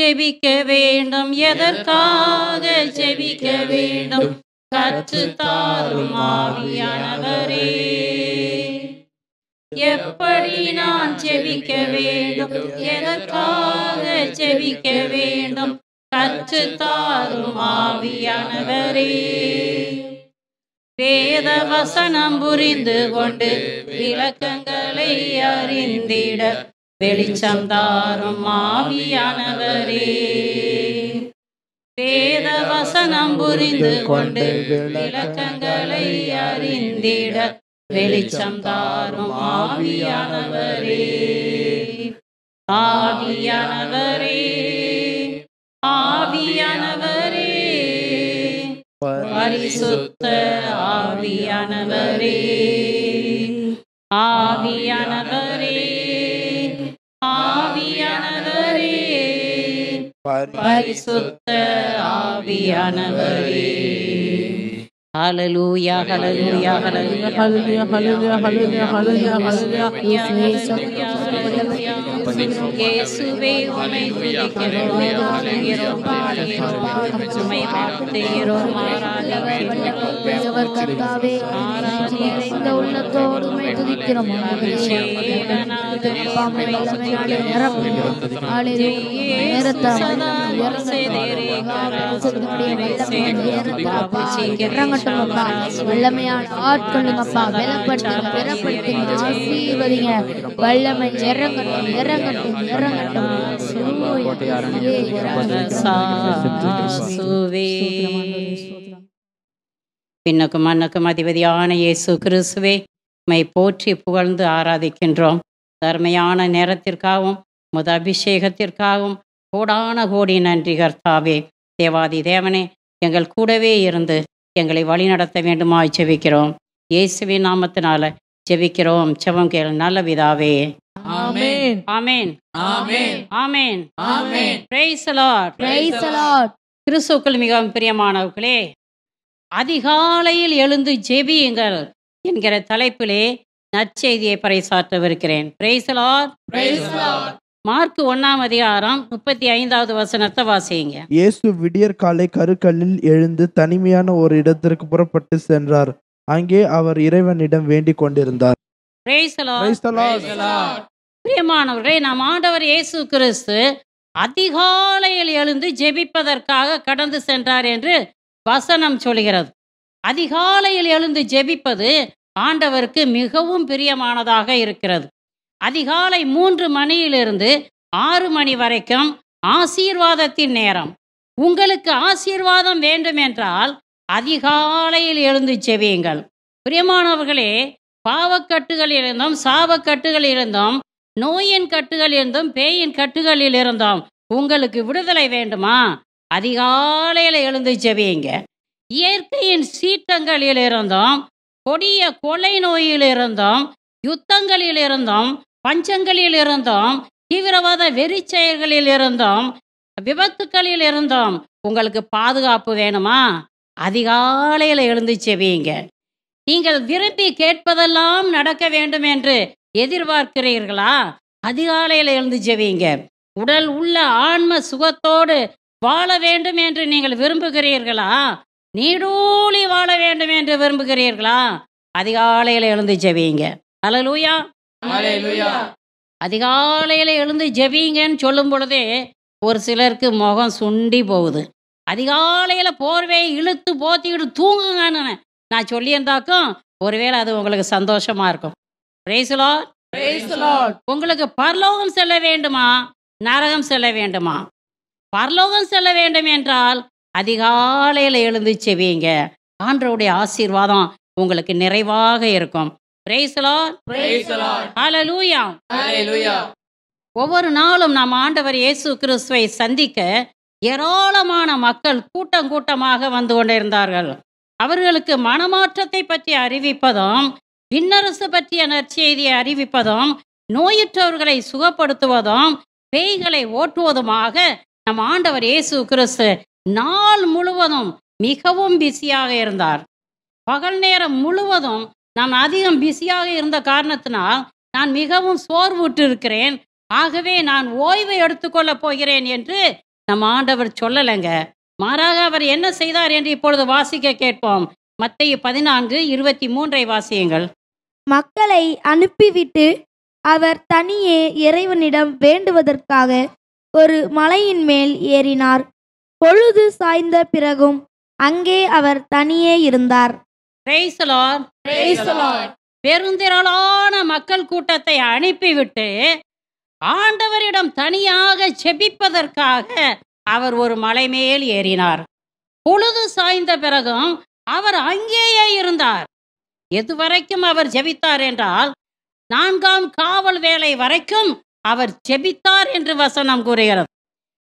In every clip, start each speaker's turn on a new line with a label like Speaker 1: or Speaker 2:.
Speaker 1: ஜெபிக்க வேண்டும், எதற்காக ஜெபிக்க வேண்டும், கற்றுத்தாரும் ஆவியானவரே. எப்படி நான் ஜெபிக்க வேண்டும், எதற்காக ஜெபிக்க வேண்டும், கற்றுத்தாரும் ஆவியானவரே. வேத வசனம் புரிந்து கொண்டு விளக்கங்களை அறிந்திட வெளிச்சம் தாரும் ஆவியானவரே. வேத வசனம் புரிந்து கொண்டு விளக்கங்களை அறிந்திட வெளிச்சம் தாரும் ஆவியானவரே. ஆவியானவரே, ஆவியானவரே, பரிசுத்த ஆவியானவரே, ஆவியானவரே, ஆவியானவரே, பரிசுத்த ஆவியானவரே. ஹல்லேலூயா, ஹல்லேலூயா, ஹல்லேலூயா, ஹல்லேலூயா, ஹல்லேலூயா, ஹல்லேலூயா, ஹல்லேலூயா, ஹல்லேலூயா. இயேசுவே உம்மை துதிக்கிறோம், துதிக்கிறோம், பாடுகிறோம், உம்மை வாழ்த்துகிறோம், ஆராதிக்கிறோம்.
Speaker 2: கர்த்தாவே, நிறைந்த உள்ளத்தோடு உம்மை துதிக்கிறோம். வல்லமையான ஆட்களுங்கப்பா, பலப்படுத்துங்க, பலப்படுத்துங்க, ஆசீர்வதிங்க. வல்லமை இறங்கட்டும், இறங்கட்டும், இறங்கட்டும்.
Speaker 1: பின்னுக்கும் மண்ணுக்கும் அதிபதியான இயேசு கிறிஸ்துவே, உம்மை போற்றி புகழ்ந்து ஆராதிக்கின்றோம். தர்மையான நேரத்திற்காகவும் முத அபிஷேகத்திற்காகவும் கோடான கோடி நன்றி கர்த்தாவே. தேவாதி தேவனே, எங்கள் கூடவே இருந்து எங்களை வழிநடத்த வேண்டுமாய் ஜெபிக்கிறோம். இயேசுவின் நாமத்தினால ஜெபிக்கிறோம், ஜெபம் கேள் நல்ல பிதாவே.
Speaker 3: Amen,
Speaker 1: amen,
Speaker 3: amen,
Speaker 1: amen,
Speaker 3: amen.
Speaker 1: Praise the Lord,
Speaker 2: praise the lord.
Speaker 1: கிறிஸ்துவுக்குள் மிகவும் பிரியமானவர்களே, அதிகாலையில் எழுந்து ஜெபியுங்கள் என்கிற தலைப்பிலே நற்செய்தியை பறைசாற்றவிருக்கிறேன். Praise the Lord,
Speaker 3: praise the lord.
Speaker 1: Mark 1ஆம் அதிகாரம் 35வது வசனத்தை வாசிங்க.
Speaker 4: இயேசு விடியற் காலை கருக்கல்லில் எழுந்து தனிமையான ஒரு இடத்திற்கு புறப்பட்டு சென்றார். அங்கே அவர் இறைவனிடம் வேண்டிக் கொண்டிருந்தார்.
Speaker 1: Price the Lord.
Speaker 4: Praise the Lord.
Speaker 3: Price the Lord.
Speaker 1: பிரியமானவர்களே, நம் ஆண்டவர் இயேசு கிறிஸ்து அதிகாலையில் எழுந்து ஜெபிப்பதற்காக கடந்து சென்றார் என்று வசனம் சொல்கிறது. அதிகாலையில் எழுந்து ஜெபிப்பது ஆண்டவருக்கு மிகவும் பிரியமானதாக இருக்கிறது. அதிகாலை 3 மணியிலிருந்து 6 மணி வரைக்கும் ஆசீர்வாதத்தின் நேரம். உங்களுக்கு ஆசீர்வாதம் வேண்டும் என்றால் அதிகாலையில் எழுந்து ஜெபியுங்கள். பிரியமானவர்களே, பாவக்கட்டுகளில் இருந்தும் சாபக்கட்டுகளில் இருந்தும் நோயின் கட்டுகளில் இருந்தும் பேயின் கட்டுகளில் இருந்தும் உங்களுக்கு விடுதலை வேண்டுமா? அதிகாலையில் எழுந்து ஜெபியுங்க. இயற்கையின் சீற்றங்களில் இருந்தும் கொடிய கொலை நோயில் இருந்தும் யுத்தங்களில் இருந்தும் பஞ்சங்களில் இருந்தும் தீவிரவாத வெறி செயல்களில் இருந்தும் விபத்துக்களில் இருந்தும் உங்களுக்கு பாதுகாப்பு வேணுமா? அதிகாலையில் எழுந்து ஜெபியுங்க. நீங்கள் விரும்பி கேட்பதெல்லாம் நடக்க வேண்டும் என்று எதிர்பார்க்கிறீர்களா? அதிகாலையில் எழுந்து ஜெபியுங்க. உடல் உள்ள ஆன்ம சுகத்தோடு வாழ வேண்டும் என்று நீங்கள் விரும்புகிறீர்களா? நீடூழி வாழ வேண்டும் என்று விரும்புகிறீர்களா? அதிகாலையில் எழுந்து ஜெபியுங்க. ஹல்லேலூயா,
Speaker 3: ஹல்லேலூயா.
Speaker 1: அதிகாலையில் எழுந்து ஜெபிங்கன்னு சொல்லும் பொழுதே ஒரு சிலருக்கு முகம் சுண்டி போகுது. அதிகாலையில் போர்வையை இழுத்து போத்திக்கிட்டு தூங்குங்கன்னு நான் சொல்லியிருந்தாக்கும் ஒருவேளை அது உங்களுக்கு சந்தோஷமா இருக்கும். Praise the Lord,
Speaker 3: praise the Lord.
Speaker 1: உங்களுக்கு பரலோகம் செல்ல வேண்டுமா, நரகம் செல்ல வேண்டுமா? பரலோகம் செல்ல வேண்டும் என்றால் அதிகாலையில் எழுந்து செவியுங்க. ஆண்டவருடைய ஆசீர்வாதம் உங்களுக்கு நிறைவாக இருக்கும். Praise the Lord,
Speaker 3: praise the Lord.
Speaker 1: Hallelujah.
Speaker 3: Hallelujah.
Speaker 1: ஒவ்வொரு நாளும் நாம் ஆண்டவர் இயேசு கிறிஸ்துவை சந்திக்க ஏராளமான மக்கள் கூட்டம் கூட்டமாக வந்து கொண்டிருந்தார்கள். அவர்களுக்கு மனமாற்றத்தை பற்றி அறிவிப்பதும் விண்ணரசு பற்றிய நற்செய்தியை அறிவிப்பதும் நோயுற்றவர்களை சுகப்படுத்துவதும் பேய்களை ஓட்டுவதுமாக நம் ஆண்டவர் இயேசு கிறிஸ்து நாள் முழுவதும் மிகவும் பிஸியாக இருந்தார். பகல் நேரம் முழுவதும் நான் அதிகம் பிஸியாக இருந்த காரணத்தினால் நான் மிகவும் சோர்வுற்று இருக்கிறேன், ஆகவே நான் ஓய்வை எடுத்துக்கொள்ளப் போகிறேன் என்று நம்ம ஆண்டவர் சொல்லலைங்க. மாறாக அவர் என்ன செய்தார் என்று இப்பொழுது வாசிக்க கேட்போம். மத்தேயு 14:23 வாசியுங்கள்.
Speaker 2: மக்களை அனுப்பிவிட்டு அவர் தனியே இறைவனிடம் வேண்டுவதற்காக ஒரு மலையின் மேல் ஏறினார். பொழுது சாய்ந்த பிறகும் அங்கே அவர் தனியே இருந்தார்.
Speaker 1: Praise the Lord.
Speaker 3: Praise the Lord.
Speaker 1: பெருந்திரளான மக்கள் கூட்டத்தை அனுப்பிவிட்டு ஆண்டவரிடம் தனியாக செபிப்பதற்காக அவர் ஒரு மலை மேல் ஏறினார். பொழுது சாய்ந்த பிறகும் அவர் அங்கேயே இருந்தார். எதுவரைக்கும் அவர் ஜெபித்தார் என்றால் 4ஆம் காவல் வேளை வரைக்கும் அவர் ஜெபித்தார் என்று வசனம் கூறுகிறது.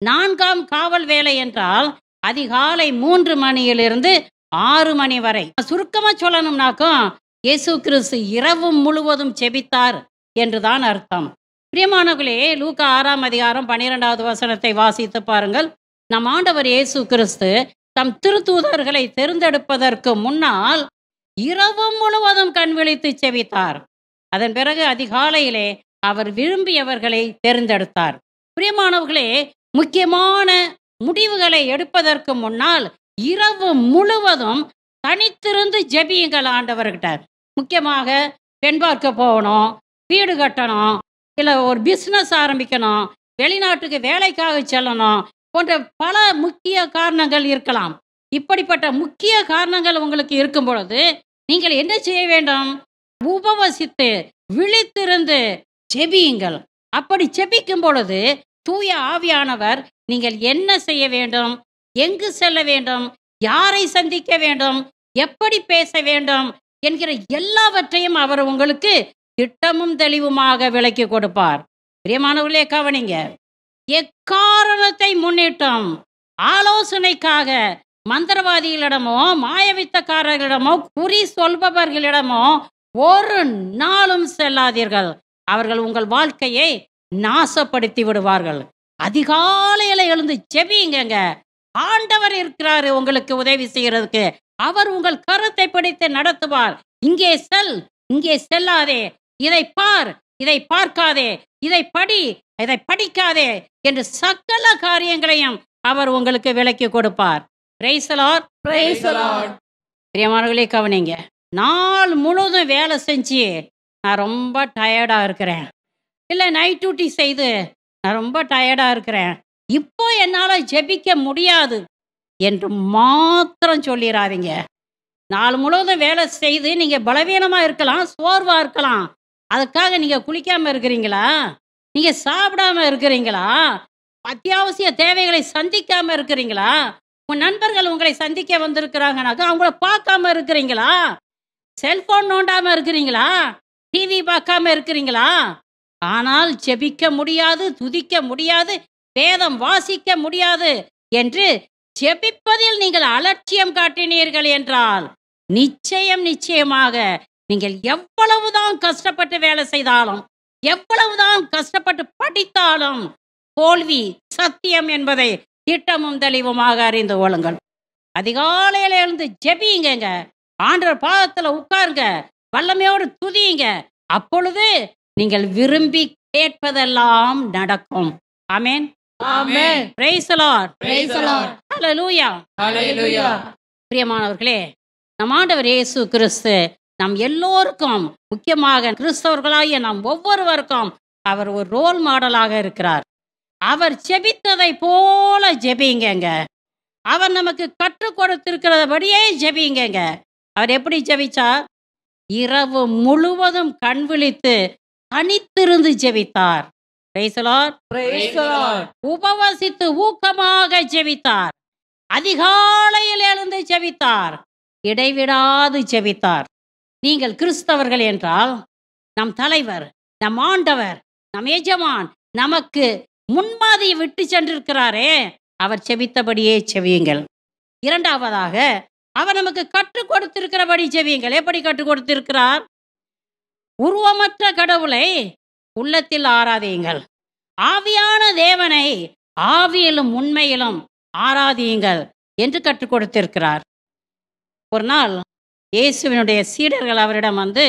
Speaker 1: 4ஆம் காவல் வேளை என்றால் அதிகாலை 3 மணியிலிருந்து 6 மணி வரை. சுருக்கமா சொல்லணும்னாக்கும் இயேசு கிறிஸ்து இரவு முழுவதும் ஜெபித்தார் என்றுதான் அர்த்தம். பிரியமானவர்களே, லூக்கா 6ஆம் அதிகாரம் 12வது வசனத்தை வாசித்து பாருங்கள். நம் ஆண்டவர் இயேசு கிறிஸ்து தம் திருத்தூதர்களை தேர்ந்தெடுப்பதற்கு முன்னால் இரவு முழுவதும் கண் விழித்து செபித்தார். அதன் பிறகு அதிகாலையிலே அவர் விரும்பியவர்களை தேர்ந்தெடுத்தார். பிரியமானவர்களே, முக்கியமான முடிவுகளை எடுப்பதற்கு முன்னால் இரவு முழுவதும் தனித்திருந்து ஜெபியுங்கள் ஆண்டவர்கிட்ட. முக்கியமாக பெண் பார்க்க போகணும், வீடு கட்டணும், இல்லை ஒரு பிஸ்னஸ் ஆரம்பிக்கணும், வெளிநாட்டுக்கு வேலைக்காக செல்லணும் போன்ற பல முக்கிய காரணங்கள் இருக்கலாம். இப்படிப்பட்ட முக்கிய காரணங்கள் உங்களுக்கு இருக்கும் பொழுது நீங்கள் என்ன செய்ய வேண்டும்? உபவசித்து விழித்திருந்து ஜெபியுங்கள். அப்படி ஜெபிக்கும் பொழுது தூய ஆவியானவர் நீங்கள் என்ன செய்ய வேண்டும், எங்கு செல்ல வேண்டும், யாரை சந்திக்க வேண்டும், எப்படி பேச வேண்டும் என்கிற எல்லாவற்றையும் அவர் உங்களுக்கு திட்டமும் தெளிவுமாக விளக்கி கொடுப்பார். பிரியமானவர்களே, கவனிங்க. எக்காரணத்தை முன்னிட்டும் ஆலோசனைக்காக மந்திரவாதிகளிடமோ மாயவித்தக்காரர்களிடமோ குறி சொல்பவர்களிடமோ ஒரு நாளும் செல்லாதீர்கள். அவர்கள் உங்கள் வாழ்க்கையை நாசப்படுத்தி விடுவார்கள். அதிகாலையில எழுந்து ஜெபியுங்க. ஆண்டவர் இருக்கிறாரு உங்களுக்கு உதவி செய்யறதுக்கு. அவர் உங்கள் கருத்தை பிடித்து நடத்துவார். இங்கே செல், இங்கே செல்லாதே, இதை பார், இதை பார்க்காதே, இதை படி, இதை படிக்காதே என்று சகல காரியங்களையும் அவர் உங்களுக்கு விளக்கி கொடுப்பார். Praise the Lord.
Speaker 3: Praise the Lord.
Speaker 1: பிரியமானவர்களே, கவனிங்க. நாள் முழுவதும் வேலை செஞ்சு நான் ரொம்ப டயர்டாக இருக்கிறேன், இல்லை நைட் டியூட்டி செய்து நான் ரொம்ப டயர்டாக இருக்கிறேன், இப்போ என்னால் ஜெபிக்க முடியாது என்று மாத்திரம் சொல்லிடாதீங்க. நாள் முழுவதும் வேலை செய்து நீங்கள் பலவீனமாக இருக்கலாம், சோர்வாக இருக்கலாம். அதுக்காக நீங்கள் குளிக்காமல் இருக்கிறீங்களா? நீங்கள் சாப்பிடாம இருக்கிறீங்களா? அத்தியாவசிய தேவைகளை சந்திக்காமல் இருக்கிறீங்களா? உங்கள் நண்பர்கள் உங்களை சந்திக்க வந்திருக்கிறாங்கனாக்கா அவங்கள பார்க்காம இருக்கிறீங்களா? செல்போன் நோண்டாமல் இருக்கிறீங்களா? டிவி பார்க்காம இருக்கிறீங்களா? ஆனால் ஜெபிக்க முடியாது, துதிக்க முடியாது, வேதம் வாசிக்க முடியாது என்று ஜெபிப்பதில் நீங்கள் அலட்சியம் காட்டினீர்கள் என்றால் நிச்சயமாக நீங்கள் எவ்வளவுதான் கஷ்டப்பட்டு வேலை செய்தாலும், எவ்வளவுதான் கஷ்டப்பட்டு படித்தாலும் தோல்வி சத்தியம் என்பதை திட்டமும் தெளிவுமாக அறிந்து கொள்ளுங்கள். அதிகாலையில இருந்து ஜெபியுங்க. ஆண்டவர் பாதத்தில் உட்காருங்க, வல்லமையோடு துதியுங்க. அப்பொழுது நீங்கள் விரும்பி கேட்பதெல்லாம் நடக்கும். ஆமென்.
Speaker 3: Amen.
Speaker 1: Praise the Lord.
Speaker 3: Praise the Lord.
Speaker 1: Hallelujah.
Speaker 3: Hallelujah.
Speaker 1: பிரியமானவர்களே, நம் ஆண்டவர் இயேசு கிறிஸ்து நம் எல்லோருக்கும், முக்கியமாக கிறிஸ்தவர்களாகிய நம் ஒவ்வொருவருக்கும் அவர் ஒரு ரோல் மாடலாக இருக்கிறார். அவர் ஜெபித்ததை போல ஜெபிங்க. அவர் நமக்கு கற்றுக் கொடுத்திருக்கிறபடியே ஜெபிங்க. அவர் எப்படி ஜெபிச்சார்? இரவு முழுவதும் கண் விழித்து தனித்திருந்து ஜெபித்தார். Praise the Lord.
Speaker 3: Praise the Lord.
Speaker 1: உபவசித்து ஊக்கமாக ஜெபித்தார். அதிகாலையில் எழுந்து ஜெபித்தார். இடைவிடாது ஜெபித்தார். நீங்கள் கிறிஸ்தவர்கள் என்றால் நம் தலைவர், நம் ஆண்டவர், நம் எஜமான் நமக்கு முன்மாதிரி விட்டு சென்றிருக்கிறாரே, அவர் ஜெபித்தபடியே ஜெபியுங்கள். இரண்டாவதாக, அவர் நமக்கு கற்றுக் கொடுத்திருக்கிறபடி ஜெபியுங்கள். எப்படி கற்றுக் கொடுத்திருக்கிறார்? உருவமற்ற கடவுளை உள்ளத்தில் ஆராதியுங்கள், ஆவியான தேவனை ஆவியிலும் உண்மையிலும் ஆராதியுங்கள் என்று கற்றுக் கொடுத்திருக்கிறார். ஒரு நாள் இயேசுவினுடைய சீடர்கள் அவரிடம் வந்து,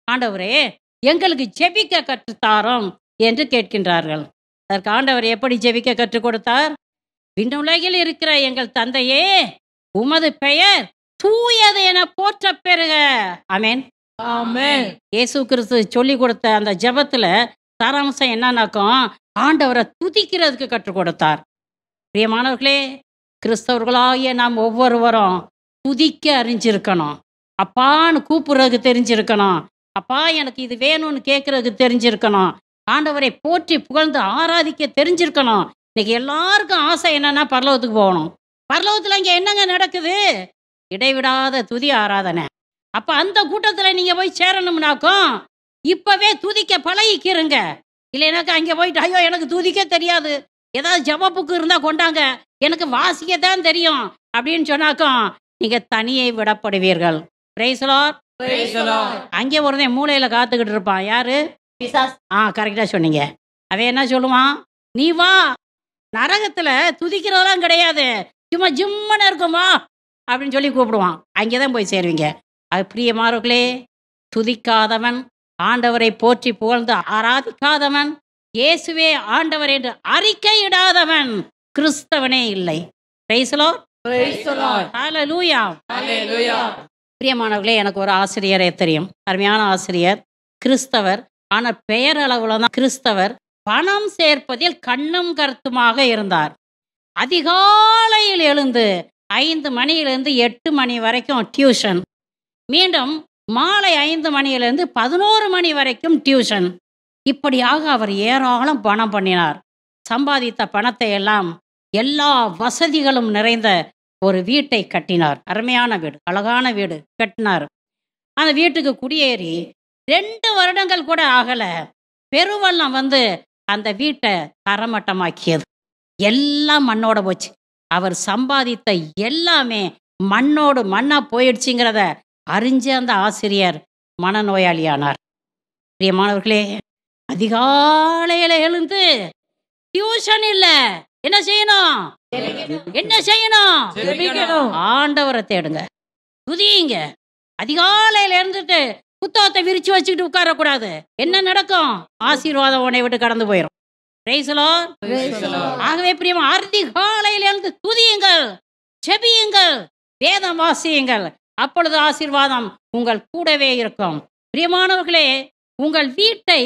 Speaker 1: ஆண்டவரே, எங்களுக்கு ஜெபிக்க கற்றுத்தாரோம் என்று கேட்கின்றார்கள். அதற்கு ஆண்டவர் எப்படி ஜெபிக்க கற்றுக் கொடுத்தார்? விண்ணுலகில் இருக்கிற எங்கள் தந்தையே, உமது பெயர் தூயது என போற்ற பெறுக. ஆமென்.
Speaker 3: ஆமென்.
Speaker 1: இயேசு கிறிஸ்து சொல்லி கொடுத்த அந்த ஜெபத்துல சாராம்சம் என்னன்னாக்கும், ஆண்டவரை துதிக்கிறதுக்கு கற்றுக் கொடுத்தார். பிரியமானவர்களே, கிறிஸ்தவர்களாகிய நாம் ஒவ்வொருவரும் துதிக்க அறிஞ்சிருக்கணும். அப்பான்னு கூப்பிடுறதுக்கு தெரிஞ்சிருக்கணும். அப்பா எனக்கு இது வேணும்னு கேட்கறதுக்கு தெரிஞ்சிருக்கணும். ஆண்டவரை போற்றி புகழ்ந்து ஆராதிக்க தெரிஞ்சிருக்கணும். இன்னைக்கு எல்லாருக்கும் ஆசை என்னன்னா பரலோகத்துக்கு போகணும். பரலோகத்துல இங்க என்னங்க நடக்குது? இடைவிடாத துதி ஆராதனை. அப்ப அந்த கூட்டத்துல நீங்க போய் சேரணும்னாக்கும் இப்பவே துதிக்க பழகிக்கிறங்க. இல்லைனாக்கா அங்கே போயிட்டு ஐயோ எனக்கு துதிக்க தெரியாது, ஏதாவது ஜெபப்புக்கு இருந்தா கொண்டாங்க, எனக்கு வாசிக்க தான் தெரியும் அப்படின்னு சொன்னாக்கும் நீங்க தனியே விடப்படுவீர்கள். Praise the Lord.
Speaker 3: Praise the Lord.
Speaker 1: அங்கே ஒருத்தன் மூலையில காத்துக்கிட்டு இருப்பான். யாரு? கரெக்டா சொன்னீங்க. அவன் என்ன சொல்லுவான்? நீ வா, நரகத்துல துதிக்கிறதெல்லாம் கிடையாது, சும்மா ஜிம்மன இருக்குமா அப்படின்னு சொல்லி கூப்பிடுவான். அங்கேதான் போய் சேருவீங்க. அது பிரியமானவர்களே, துதிக்காதவன், ஆண்டவரை போற்றி புகழ்ந்து ஆராதிக்காதவன், இயேசுவே ஆண்டவர் என்று அறிக்கையிடாதவன் கிறிஸ்தவனே இல்லை. Price the Lord.
Speaker 3: Praise the Lord.
Speaker 1: Hallelujah.
Speaker 3: Hallelujah.
Speaker 1: பிரியமானவர்களே, எனக்கு ஒரு ஆசிரியரை தெரியும், அருமையான ஆசிரியர், கிறிஸ்தவர். ஆனால் பெயரளவுல தான் கிறிஸ்தவர். பணம் சேர்ப்பதில் கண்ணும் கருத்துமாக இருந்தார். அதிகாலையில் எழுந்து 5 மணியிலிருந்து 8 மணி வரைக்கும் டியூஷன், மீண்டும் மாலை 5 மணியிலிருந்து 11 மணி வரைக்கும் டியூஷன். இப்படியாக அவர் ஏராளம் பணம் பண்ணினார். சம்பாதித்த பணத்தை எல்லாம் எல்லா வசதிகளும் நிறைந்த ஒரு வீட்டை கட்டினார். அருமையான வீடு, அழகான வீடு கட்டினார். அந்த வீட்டுக்கு குடியேறி 2 வருடங்கள் கூட ஆகல, பெருவெள்ளம் வந்து அந்த வீட்டை தரமட்டமாக்கியது. எல்லாம் மண்ணோட போச்சு. அவர் சம்பாதித்த எல்லாமே மண்ணோடு மண்ணா போயிடுச்சுங்கிறத அறிஞ்ச அந்த ஆசிரியர் மனநோயாளியானார். பிரியமானவர்களே, அதிகாலையில எழுந்து டியூஷன் இல்ல, என்ன செய்யணும்? என்ன செய்யணும்?
Speaker 3: ஜெபிக்கணும்.
Speaker 1: ஆண்டவரை தேடுங்க, துதியுங்க. அதிகாலையில இருந்துட்டு புத்தகத்தை விரிச்சு வச்சுக்கிட்டு உட்காரக்கூடாது. என்ன நடக்கும்? ஆசீர்வாதம் உன்னை விட்டு கடந்து போயிடும். Price the Lord.
Speaker 3: Praise the Lord.
Speaker 1: ஆகவே பிரியமா, அதிகாலையில இருந்து துதியுங்கள், ஜெபியுங்கள், வேதம் வாசியுங்கள். அப்பொழுது ஆசீர்வாதம் உங்கள் கூடவே இருக்கும். பிரியமானவர்களே, உங்கள் வீட்டை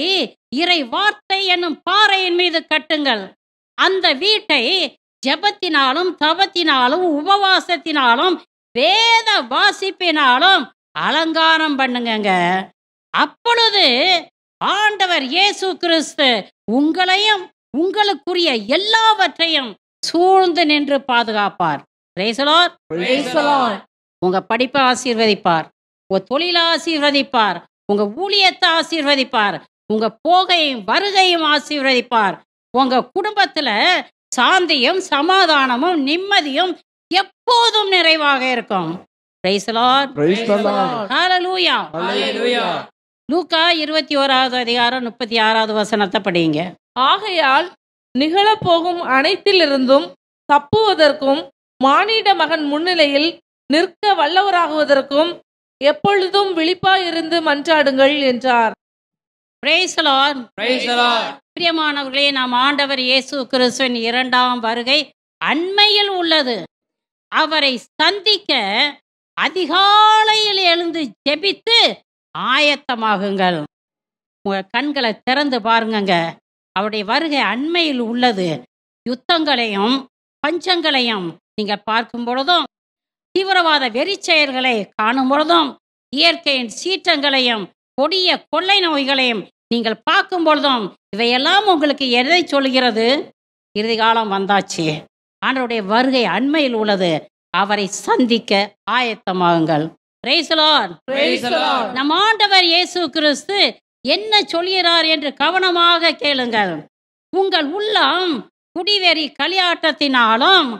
Speaker 1: இறை வார்த்தை என்னும் பாறையின் மீது கட்டுங்கள். அந்த வீட்டை ஜெபத்தினாலும் தவத்தினாலும் உபவாசத்தினாலும் வேத வாசிப்பினாலும் அலங்காரம் பண்ணுங்க. அப்பொழுது ஆண்டவர் இயேசு கிறிஸ்து உங்களையும் உங்களுக்குரிய எல்லாவற்றையும் சூழ்ந்து நின்று பாதுகாப்பார். Praise the Lord.
Speaker 3: Praise the Lord.
Speaker 1: உங்க படிப்பை ஆசீர்வதிப்பார், உங்க தொழிலை ஆசீர்வதிப்பார், உங்க ஊழியத்தை ஆசீர்வதிப்பார், உங்க போகையும் வருகையும் ஆசீர்வதிப்பார். உங்க குடும்பத்துல சாந்தியும் சமாதானமும் நிம்மதியும் எப்போதும் நிறைவாக இருக்கும். Praise the Lord.
Speaker 4: Praise the Lord.
Speaker 1: Hallelujah.
Speaker 3: Hallelujah.
Speaker 1: லூக்கா 21வது அதிகாரம் 36வது வசனத்தை படிங்க.
Speaker 3: ஆகையால் நிகழப்போகும் அனைத்திலிருந்தும் தப்புவதற்கும் மானிட மகன் முன்னிலையில் நிற்க வல்லவராகுவதற்கும் எப்பொழுதும் விழிப்பாயிருந்து மன்றாடுங்கள் என்றார்.
Speaker 1: Praise the Lord.
Speaker 3: Praise the Lord.
Speaker 1: பிரியமானவர்களே, நாம் ஆண்டவர் இயேசு கிறிஸ்துவின் 2ஆம் வருகை அண்மையில் உள்ளது. அவரை சந்திக்க அதிகாலையில் எழுந்து ஜெபித்து ஆயத்தமாகுங்கள். உங்க கண்களை திறந்து பாருங்க, அவருடைய வருகை அண்மையில் உள்ளது. யுத்தங்களையும் பஞ்சங்களையும் நீங்க பார்க்கும் பொழுதும், தீவிரவாத வெறிச்செயல்களை காணும் பொழுதும், இயற்கையின் சீற்றங்களையும் கொடிய கொள்ளை நோய்களையும் நீங்கள் பார்க்கும் பொழுதும், இவையெல்லாம் உங்களுக்கு எதை சொல்கிறது? இறுதி காலம் வந்தாச்சு, ஆண்டவருடைய வருகை அண்மையில் உள்ளது, அவரை சந்திக்க ஆயத்தமாகுங்கள். Praise the Lord.
Speaker 3: Praise the Lord.
Speaker 1: நம் ஆண்டவர் இயேசு கிறிஸ்து என்ன சொல்கிறார் என்று கவனமாக கேளுங்கள். உங்கள் உள்ளம் குடிவெறி களியாட்டத்தினாலும்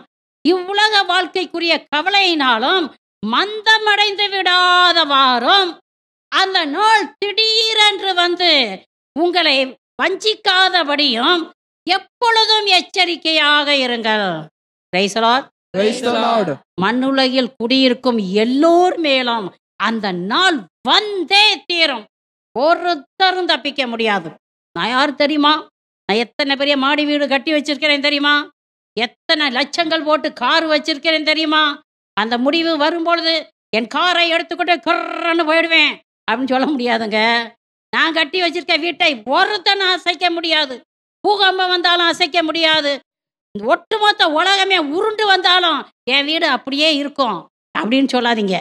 Speaker 1: இவ்வுலக வாழ்க்கைக்குரிய கவலையினாலும் மந்தமடைந்து விடாதவாறும் அந்த நாள் திடீரென்று வந்து உங்களை வஞ்சிக்காதபடியும் எப்பொழுதும் எச்சரிக்கையாக இருங்கள். Praise the Lord.
Speaker 4: Praise the Lord.
Speaker 1: மண்ணுலகில் குடியிருக்கும் எல்லோர் மேலும் அந்த நாள் வந்தே தீரும். ஒருத்தரும் தப்பிக்க முடியாது. நான் யார் தெரியுமா? நான் எத்தனை பெரிய மாடி வீடு கட்டி வச்சிருக்கிறேன் தெரியுமா? எத்தனை லட்சங்கள் போட்டு கார் வச்சிருக்கிறேன் தெரியுமா? அந்த முடிவு வரும்பொழுது என் காரை எடுத்துக்கிட்டு கர்றன்னு போயிடுவேன் அப்படின்னு சொல்ல முடியாதுங்க. நான் கட்டி வச்சிருக்க வீட்டை ஒருத்தனை அசைக்க முடியாது. பூகம்பம் வந்தாலும் அசைக்க முடியாது. ஒட்டுமொத்த உலகமே உருண்டு வந்தாலும் என் வீடு அப்படியே இருக்கும் அப்படின்னு சொல்லாதீங்க.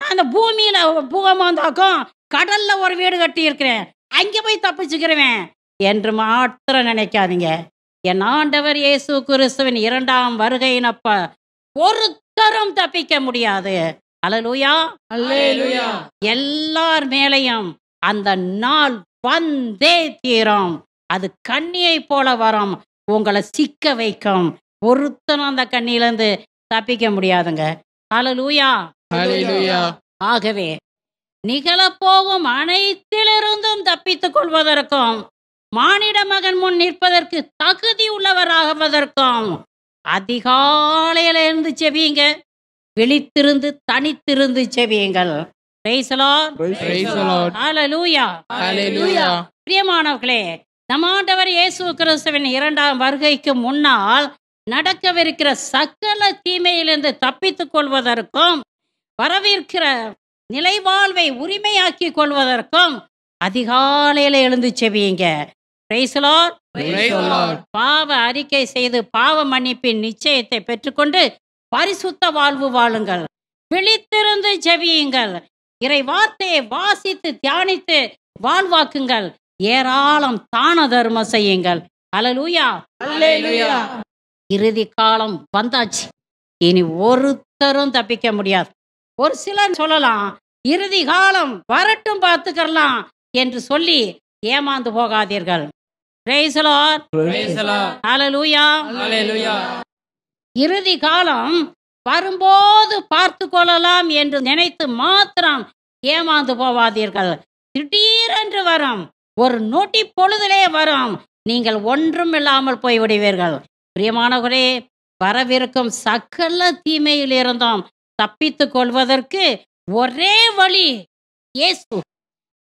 Speaker 1: அந்த பூமியில பூகம்பம் வந்தாக்கும் கடல்ல ஒரு வீடு கட்டி இருக்கிறேன், அங்கே போய் தப்பிச்சுக்கிறவேன் என்று மாத்திரம் நினைக்காதீங்க. என் ஆண்டவர் இயேசு கிறிஸ்துவின் 2ஆம் வருகையினப்ப ஒருத்தரும் தப்பிக்க முடியாது. அல்லேலூயா,
Speaker 3: அல்லேலூயா.
Speaker 1: எல்லார் மேலையும் அந்த நாள் வந்தே தீரும். அது கண்ணியை போல வரும், உங்களை சிக்க வைக்கும். ஒருத்தனும் அந்த கண்ணியிலிருந்து தப்பிக்க முடியாதுங்க. அல்லேலூயா,
Speaker 3: அல்லேலூயா.
Speaker 1: ஆகவே நிகழப்போகும் அனைத்திலிருந்தும் தப்பித்துக் கொள்வதற்கும் மானிட மகன் முன் நிற்பதற்கு தகுதி உள்ளவராகுவதற்கும் அதிகாலையில இருந்து செவியுங்க, விழித்திருந்து தனித்திருந்து செவியுங்கள். Praise the Lord.
Speaker 3: Praise the Lord.
Speaker 1: Hallelujah.
Speaker 3: Hallelujah.
Speaker 1: பிரியமானவர்களே, நம் ஆண்டவர் இயேசு கிறிஸ்துவின் 2ஆம் வருகைக்கு முன்னால் நடக்கவிருக்கிற சகல தீமையிலிருந்து தப்பித்துக் கொள்வதற்கும் வரவிருக்கிற நிலைவாழ்வை உரிமையாக்கி கொள்வதற்கும் அதிகாலையில எழுந்து செவியுங்க. Praise the Lord.
Speaker 3: Praise the Lord.
Speaker 1: பாவ அறிக்கை செய்து பாவ மன்னிப்பின் நிச்சயத்தை பெற்றுக்கொண்டு பரிசுத்த வாழ்வு வாழுங்கள். விழித்திருந்து ஜெபியுங்கள். இறை வார்த்தையை வாசித்து தியானித்து வாழ்வாக்குங்கள். ஏராளம் தான தர்மம் செய்யுங்கள். அல்லேலூயா,
Speaker 3: அல்லேலூயா.
Speaker 1: இறுதி காலம் வந்தாச்சு, இனி ஒருத்தரும் தப்பிக்க முடியாது. ஒரு சிலர் சொல்லலாம், இறுதி காலம் வரட்டும் பார்த்துக்கலாம் என்று சொல்லி ஏமாந்து போகாதீர்கள். Praise the Lord.
Speaker 3: Praise the Lord.
Speaker 1: Hallelujah.
Speaker 3: Hallelujah.
Speaker 1: இறுதி காலம் வரும்போது பார்த்து கொள்ளலாம் என்று நினைத்து மாத்திரம் ஏமாந்து போவாதீர்கள். திடீரென்று வரும், ஒரு நொடி பொழுதிலே வரும், நீங்கள் ஒன்றும் இல்லாமல் போய்விடுவீர்கள். பிரியமானவரே, வரவிருக்கும் சகல தீமையில் இருந்தும் தப்பித்துக் கொள்வதற்கு ஒரே வழி இயேசு.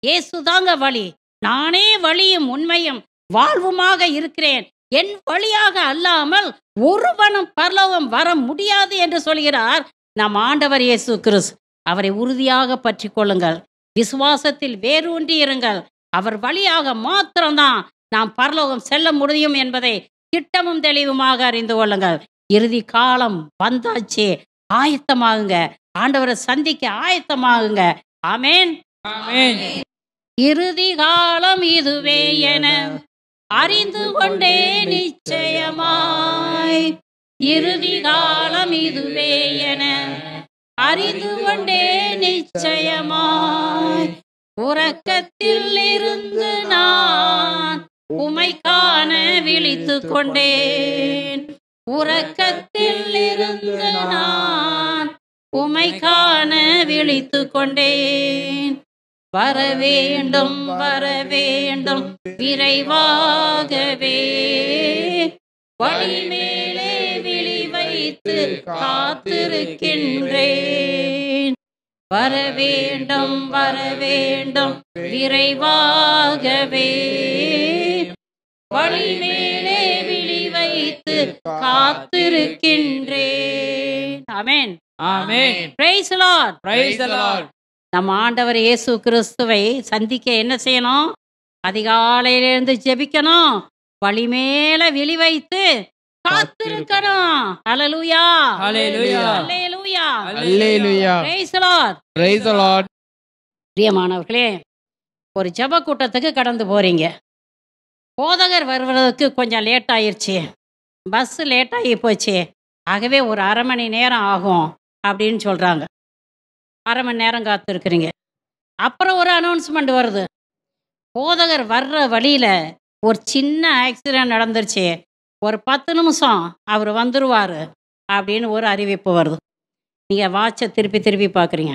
Speaker 1: இயேசு தாங்க வழி. நானே வழியும் உண்மையும் வாழ்வுமாக இருக்கிறேன், என் வழியாக அல்லாமல் ஒருவனும் பரலோகம் வர முடியாது என்று சொல்கிறார் நம் ஆண்டவர் இயேசு கிறிஸ்து. அவரை உறுதியாக பற்றி கொள்ளுங்கள், விசுவாசத்தில் வேரூன்றி இருங்கள். அவர் வழியாக மாத்திரம்தான் நாம் பரலோகம் செல்ல முடியும் என்பதை திட்டமும் தெளிவுமாக அறிந்து கொள்ளுங்கள். இறுதி காலம் வந்தாச்சே, ஆயத்தமாகுங்க. ஆண்டவரை சந்திக்க ஆயத்தமாகுங்க. ஆமேன்,
Speaker 3: ஆமென்.
Speaker 1: இறுதி காலம் இதுவே என அறிந்து கொண்டே நிச்சயமாய். இறுதி காலம் இதுவே என அறிந்து கொண்டே நிச்சயமாய். உறக்கத்தில் இருந்து நான் உமை காண விழித்துக் கொண்டேன். உறக்கத்தில் இருந்து நான் உமை காண விழித்துக் கொண்டேன். வரவேண்டும் வரவேண்டும் விரைவாகவே, வழி மேலே விழி வைத்து காத்திருக்கின்றேன். வரவேண்டும் வரவேண்டும் விரைவாகவே, வழி மேலே விழி வைத்து காத்திருக்கின்றேன். ஆமென்,
Speaker 3: ஆமென்.
Speaker 1: Praise the Lord.
Speaker 3: Praise the Lord.
Speaker 1: நம்ம ஆண்டவர் இயேசு கிறிஸ்துவை சந்திக்க என்ன செய்யணும்? அதிகாலையிலிருந்து ஜெபிக்கணும், வழி மேல விழி வைத்து காத்திருக்கணும். அல்லேலூயா,
Speaker 3: Hallelujah.
Speaker 1: Hallelujah,
Speaker 3: Hallelujah.
Speaker 1: Praise the Lord.
Speaker 3: Praise the Lord.
Speaker 1: பிரியமானவர்களே, ஒரு ஜெப கூட்டத்துக்கு கடந்து போறீங்க. போதகர் வருவதற்கு கொஞ்சம் லேட் ஆயிடுச்சு, பஸ் லேட் ஆகி போச்சு, ஆகவே ஒரு 1/2 மணி நேரம் ஆகும் அப்படின்னு சொல்றாங்க. 1/2 மணி நேரம் காத்திருக்கிறீங்க. அப்புறம் ஒரு அனௌன்ஸ்மெண்ட் வருது, போதகர் வர்ற வழியில் ஒரு சின்ன ஆக்சிடென்ட் நடந்துருச்சு, ஒரு 10 நிமிஷம் அவர் வந்துடுவார் அப்படின்னு ஒரு அறிவிப்பு வருது. நீங்கள் வாட்சை திருப்பி திருப்பி பார்க்குறீங்க.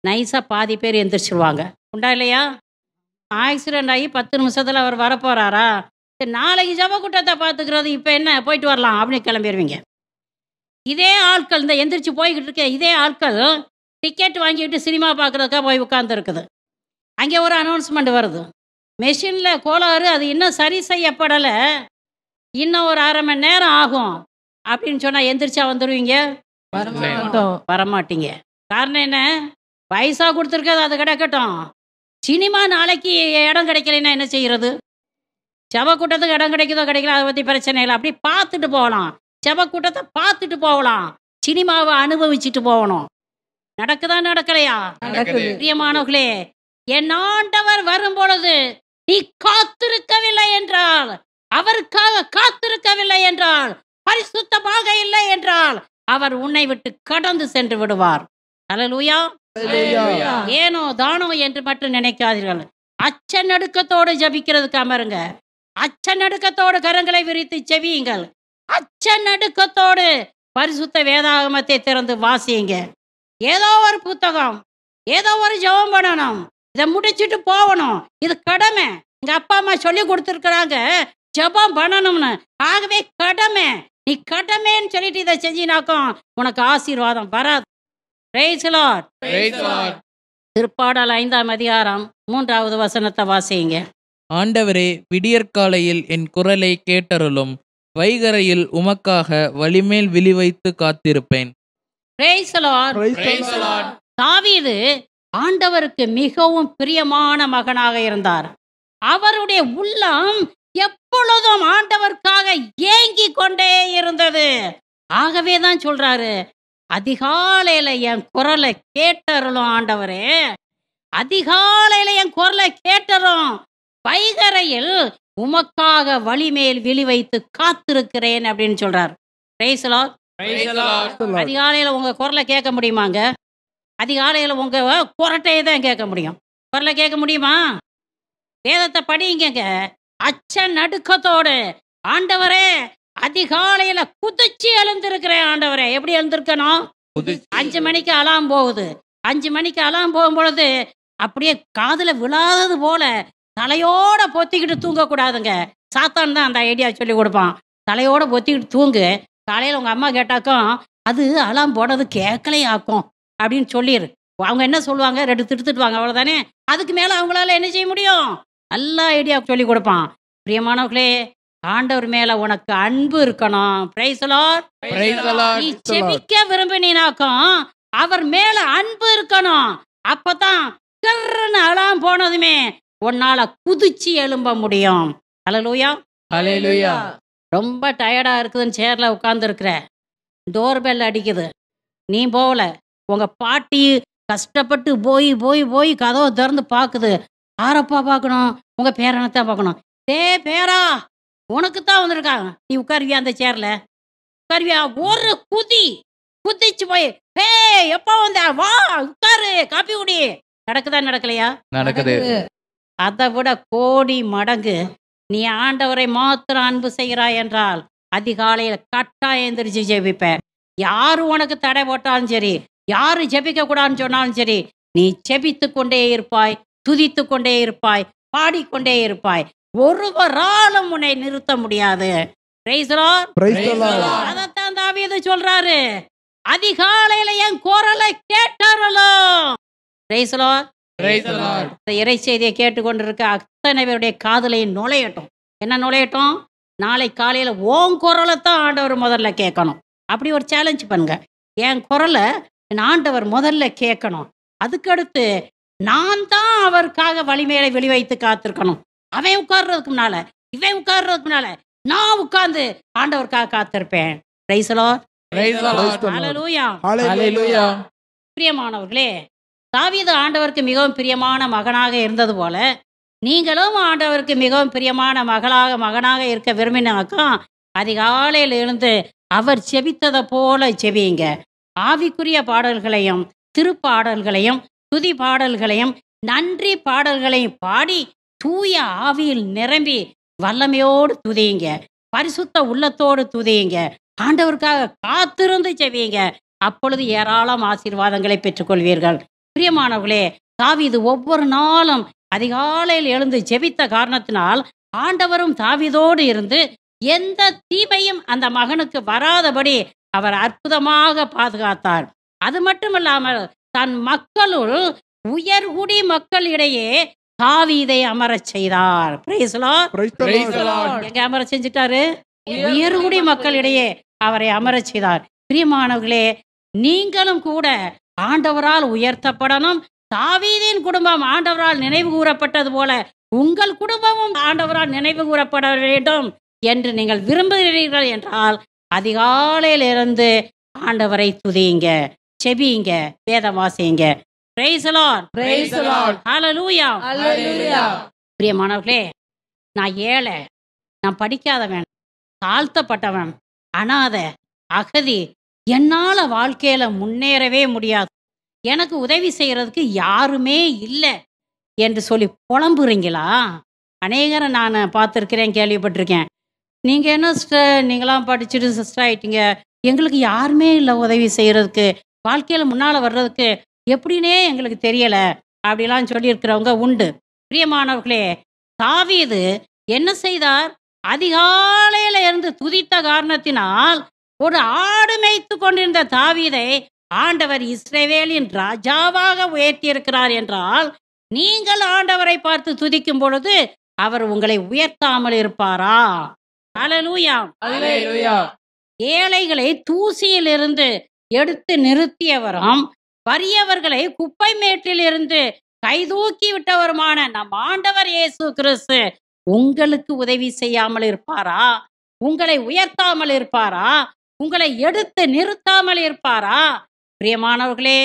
Speaker 1: நைஸாக பாதி பேர் எந்திரிச்சிருவாங்க, உண்டா இல்லையா? ஆக்சிடெண்ட் ஆகி 10 நிமிஷத்தில் அவர் வரப்போகிறாரா, சரி நாளைக்கு ஜப கூட்டத்தை பார்த்துக்கிறது, இப்போ என்ன போயிட்டு வரலாம் அப்படின்னு கிளம்பிடுவீங்க. இதே ஆட்கள், இந்த எந்திரிச்சு போய்கிட்டு இருக்க இதே ஆட்கள் டிக்கெட் வாங்கிட்டு சினிமா பார்க்குறதுக்காக போய் உட்காந்துருக்குது. அங்கே ஒரு அனௌன்ஸ்மெண்ட் வருது, மெஷினில் கோளாறு, அது இன்னும் சரி செய்யப்படலை, இன்னும் ஒரு 1/2 மணி நேரம் ஆகும், அப்படின்னு சொன்னா எந்திரிச்சா வந்துடுவீங்க? வரமாட்டீங்க. காரணம் என்ன? பைசா கொடுத்துருக்கது அது கிடக்கட்டும். சினிமா நாளைக்கு இடம் கிடைக்கலைன்னா என்ன செய்யறது? செவக்கூட்டத்துக்கு இடம் கிடைக்குதோ கிடைக்கல அதை பற்றி பிரச்சனை இல்லை. அப்படி பார்த்துட்டு போகலாம். செவக்கூட்டத்தை பார்த்துட்டு போகலாம். சினிமாவை அனுபவிச்சுட்டு போகணும். நடக்குதா நடக்கலையா? பிரியமானவர்களே, என் ஆண்டவர் வரும் பொழுது நீ காத்திருக்கவில்லை என்றால், அவருக்காக காத்திருக்கவில்லை என்றால், பரிசுத்தமாக இல்லை என்றால், அவர் உன்னை விட்டு கடந்து சென்று விடுவார். அல்லேலூயா. ஏனோ தானோ என்று மட்டும் நினைக்காதீர்கள். அச்ச நடுக்கத்தோடு ஜபிக்கிறதுக்கு அமருங்க. அச்ச நடுக்கத்தோடு கரங்களை விரித்து செவியுங்கள். அச்ச நடுக்கத்தோடு பரிசுத்த வேதாகமத்தை திறந்து வாசியுங்க. ஏதோ ஒரு புத்தகம், ஏதோ ஒரு ஜெபம் பண்ணணும், இதை முடிச்சுட்டு போகணும், இது கடமை. எங்க அப்பா அம்மா சொல்லி கொடுத்துருக்குறாங்க ஜெபம் பண்ணணும்னு. ஆகவே கடமை. நீ கடமைன்னு சொல்லிட்டு இதை செஞ்சினாக்கும் உனக்கு ஆசீர்வாதம் வராது. Price the Lord. திருப்பாடல் 5ஆம் அதிகாரம் 3வது வசனத்தை வாசியுங்க.
Speaker 3: ஆண்டவரே, விடியற்காலையில் என் குரலை கேட்டருளும். வைகரையில் உமக்காக வலிமேல் விழி வைத்து காத்திருப்பேன்.
Speaker 1: Price the Lord. தாவீது ஆண்டவருக்கு மிகவும் பிரியமான மகனாக இருந்தார். அவருடைய உள்ளம் எப்பொழுதும் ஆண்டவருக்காக ஏங்கி கொண்டே இருந்தது. ஆகவே தான் சொல்றாரு, அதிகாலையில என் குரலை கேட்டருளும் ஆண்டவரே, அதிகாலையில என் குரலை கேட்டரும். வைகரையில் உமக்காக வழிமேல் விழி வைத்து காத்திருக்கிறேன் அப்படின்னு சொல்றார். Price the Lord. அதிகாலையில உங்க குரலை கேட்க முடியுமாங்க? அதிகாலையில உங்க குரட்டையை தான் கேட்க முடியும். குரலை கேட்க முடியுமா? வேதத்தை படிங்க. அச்ச நடுக்கத்தோடு, ஆண்டவரே அதிகாலையில குதிச்சு எழுந்திருக்கிறேன் ஆண்டவரே. எப்படி எழுந்திருக்கணும்? 5 மணிக்கு அலாம் போகுது. 5 மணிக்கு அலாம் போகும் பொழுது அப்படியே காதுல விழாதது போல தலையோட பொத்திக்கிட்டு தூங்கக்கூடாதுங்க. சாத்தான் தான் அந்த ஐடியா சொல்லி கொடுப்பான். தலையோட பொத்திக்கிட்டு தூங்கு. காலையில் உங்க அம்மா கேட்டாக்கும் அது அலாம் போனது கேட்கலையாக்கும் அப்படின்னு சொல்லிடு. அவங்க என்ன சொல்லுவாங்க? 2 திட்டுவாங்க, அவ்வளோதானே. அதுக்கு மேலே அவங்களால என்ன செய்ய முடியும்? நல்ல ஐடியா சொல்லி கொடுப்பான். பிரியமானவர்களே, ஆண்டவர் மேல உனக்கு அன்பு இருக்கணும். Price the Lord. நீ செபிக்க விரும்பினாக்கும் அவர் மேல அன்பு இருக்கணும். அப்பதான் கர்ன்னு அலாம் போனதுமே உன்னால குதிச்சு எழும்ப முடியும். அல்லேலூயா. ரொம்ப டயர்டா இருக்குதுன்னு சேர்ல உட்கார்ந்து இருக்கிற, டோர் பெல் அடிக்குது, நீ போகல. உங்க பாட்டி கஷ்டப்பட்டு போய் போய் போய் கதவை திறந்து பார்க்குது. ஆரப்பா பார்க்கணும்? உங்க பேரனைத்தான் பார்க்கணும். பேரா, உனக்கு தான் வந்திருக்காங்க. நீ உட்காருவியா அந்த சேர்ல? உட்காருவியா? ஒரு குதிச்சு போய் எப்போ வந்த, வா உட்காரு, காப்பி குடி. நடக்குதா நடக்கலையா?
Speaker 3: நடக்குது.
Speaker 1: அதை விட கோடி மடங்கு நீ ஆண்டவரை மாத்திரம் அன்பு செய்கிறாய் என்றால் அதிகாலையில கட்டாயம் எந்திரிச்சு ஜெபிப்ப. யாரு உனக்கு தடை போட்டாலும் சரி, யாரு ஜெபிக்க கூடாதுன்னு சொன்னாலும் சரி, நீ ஜெபித்து கொண்டே இருப்பாய், துதித்து கொண்டே இருப்பாய், பாடிக்கொண்டே இருப்பாய். ஒருவராலும் உன்னை நிறுத்த முடியாது. அதைத்தான் தாவீது சொல்றாரு, அதிகாலையில என் குரலை கேட்டாரலும். இறை செய்தியை கேட்டுக்கொண்டிருக்க அத்தனை பேருடைய காதலையும் நுழையட்டும். என்ன நுழையட்டும்? நாளை காலையில உன் குரலை தான் ஆண்டவர் முதல்ல கேட்கணும். அப்படி ஒரு சேலஞ்ச் பண்ணுங்க. என் குரலை என் ஆண்டவர் முதல்ல கேட்கணும். அதுக்கடுத்து நான் தான் அவருக்காக வழிமேலை வெளிவைத்து காத்திருக்கணும். அவன் உட்கார்றதுக்கு முன்னால, இவன் உட்கார்றதுக்கு முன்னால நான் உட்கார்ந்து ஆண்டவருக்காக காத்திருப்பேன். பிரியமானவர்களே, தாவீது ஆண்டவருக்கு மிகவும் பிரியமான மகனாக இருந்தது போல நீங்களும் ஆண்டவருக்கு மிகவும் பிரியமான மகனாக இருக்க விரும்பினாக்கா அதிகாலையில் எழுந்து அவர் செபித்ததை போல செபியுங்க. ஆவிக்குரிய பாடல்களையும் திருப்பாடல்களையும் துதி பாடல்களையும் நன்றி பாடல்களையும் பாடி தூய ஆவியில் நிரம்பி வல்லமையோடு துதியுங்க. பரிசுத்த உள்ளத்தோடு துதியுங்க. ஆண்டவருக்காக காத்திருந்து செவியுங்க. அப்பொழுது ஏராளம் ஆசீர்வாதங்களை பெற்றுக்கொள்வீர்கள். பிரியமானவர்களே, தாவீது ஒவ்வொரு நாளும் அதிகாலையில் எழுந்து ஜெபித்த காரணத்தினால் ஆண்டவரும் தாவீதோடு இருந்து எந்த தீமையும் அந்த மகனுக்கு வராதபடி அவர் அற்புதமாக பாதுகாத்தார். அது மட்டுமல்லாமல் தன் மக்களுள் உயர்குடி மக்களிடையே தாவீதை அமரச் செய்தார். எங்க அமர செஞ்சிட்டாரு? உயர்குடி மக்களிடையே. அவரை அமரச் செய்தார். பிரியமானவர்களே, நீங்களும் கூட ஆண்டவரால் உயர்த்தப்படணும். தாவீதின் குடும்பம் ஆண்டவரால் நினைவு கூறப்பட்டது போல உங்கள் குடும்பமும் ஆண்டவரால் நினைவு கூறப்பட வேண்டும் என்று நீங்கள் விரும்புகிறீர்கள் என்றால் அதிகாலையிலிருந்து ஆண்டவரை துதியுங்க, செபியுங்க, வேதம் வாசியுங்க. Praise the Lord.
Speaker 3: Praise the Lord.
Speaker 1: Hallelujah.
Speaker 3: Hallelujah.
Speaker 1: பிரியமானவர்களே, நான் ஏழை, நான் படிக்காதவன், தாழ்த்தப்பட்டவன், அனாதை, அகதி, என்னால வாழ்க்கையில முன்னேறவே முடியாது, எனக்கு உதவி செய்யறதுக்கு யாருமே இல்லை என்று சொல்லி புலம்புறீங்களா? அநேகரை நான் பார்த்துருக்கிறேன், கேள்விப்பட்டிருக்கேன். நீங்க என்ன சிஸ்டர், நீங்களாம் படிச்சுட்டு சிஸ்டர் ஆயிட்டீங்க, எங்களுக்கு யாருமே இல்லை உதவி செய்யறதுக்கு, வாழ்க்கையில முன்னால வர்றதுக்கு எப்படின்னே எங்களுக்கு தெரியல அப்படிலாம் சொல்லியிருக்கிறவங்க உண்டு. பிரியமானவர்களே, தாவீது என்ன செய்தார்? அதிகாலையில இருந்து துதித்த காரணத்தினால் ஒரு ஆடு மேய்த்து கொண்டிருந்த தாவீதை ஆண்டவர் இஸ்ரவேலின் ராஜாவாக உயர்த்தியிருக்கிறார் என்றால், நீங்கள் ஆண்டவரை பார்த்து துதிக்கும் பொழுது அவர் உங்களை உயர்த்தாமல் இருப்பாரா? ஹல்லேலூயா.
Speaker 3: Hallelujah.
Speaker 1: ஏழைகளை தூசியிலிருந்து எடுத்து நிறுத்தியவரும் வறியவர்களை குப்பை மேட்டிலிருந்து கைதூக்கி விட்டவருமான நம் ஆண்டவர் இயேசு கிறிஸ்து உங்களுக்கு உதவி செய்யாமல் இருப்பாரா? உங்களை உயர்த்தாமல் இருப்பாரா? உங்களை எடுத்து நிறுத்தாமல் இருப்பாரா? பிரியமானவர்களே,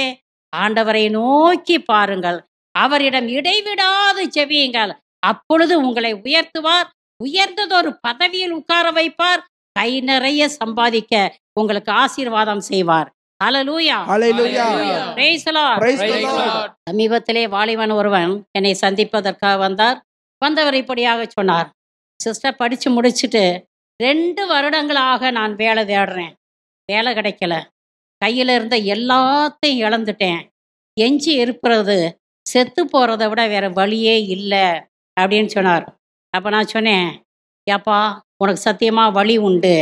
Speaker 1: ஆண்டவரை நோக்கி பாருங்கள், அவரிடம் இடைவிடாது ஜெபியுங்கள். அப்பொழுது உங்களை உயர்த்துவார், உயர்ந்ததொரு பதவியில் உட்கார வைப்பார், கை நிறைய சம்பாதிக்க உங்களுக்கு ஆசீர்வாதம் செய்வார். ஹல்லேலூயா.
Speaker 4: Hallelujah.
Speaker 1: Praise the Lord.
Speaker 4: Praise the
Speaker 3: Praise the
Speaker 4: Lord.
Speaker 3: Lord.
Speaker 1: சமீபத்திலே வாலிபன் ஒருவன் என்னை சந்திப்பதற்காக வந்தார். வந்தவர் இப்படியாக சொன்னார், சிஸ்டர் படித்து முடிச்சுட்டு 2 வருடங்களாக நான் வேலை தேடுறேன், வேலை கிடைக்கல, கையில் இருந்த எல்லாத்தையும் இழந்துட்டேன், எஞ்சி இருக்கிறது செத்து போகிறத விட வேற வழியே இல்லை அப்படின்னு சொன்னார். அப்போ நான் சொன்னேன், ஏப்பா உனக்கு சத்தியமாக வழி உண்டு,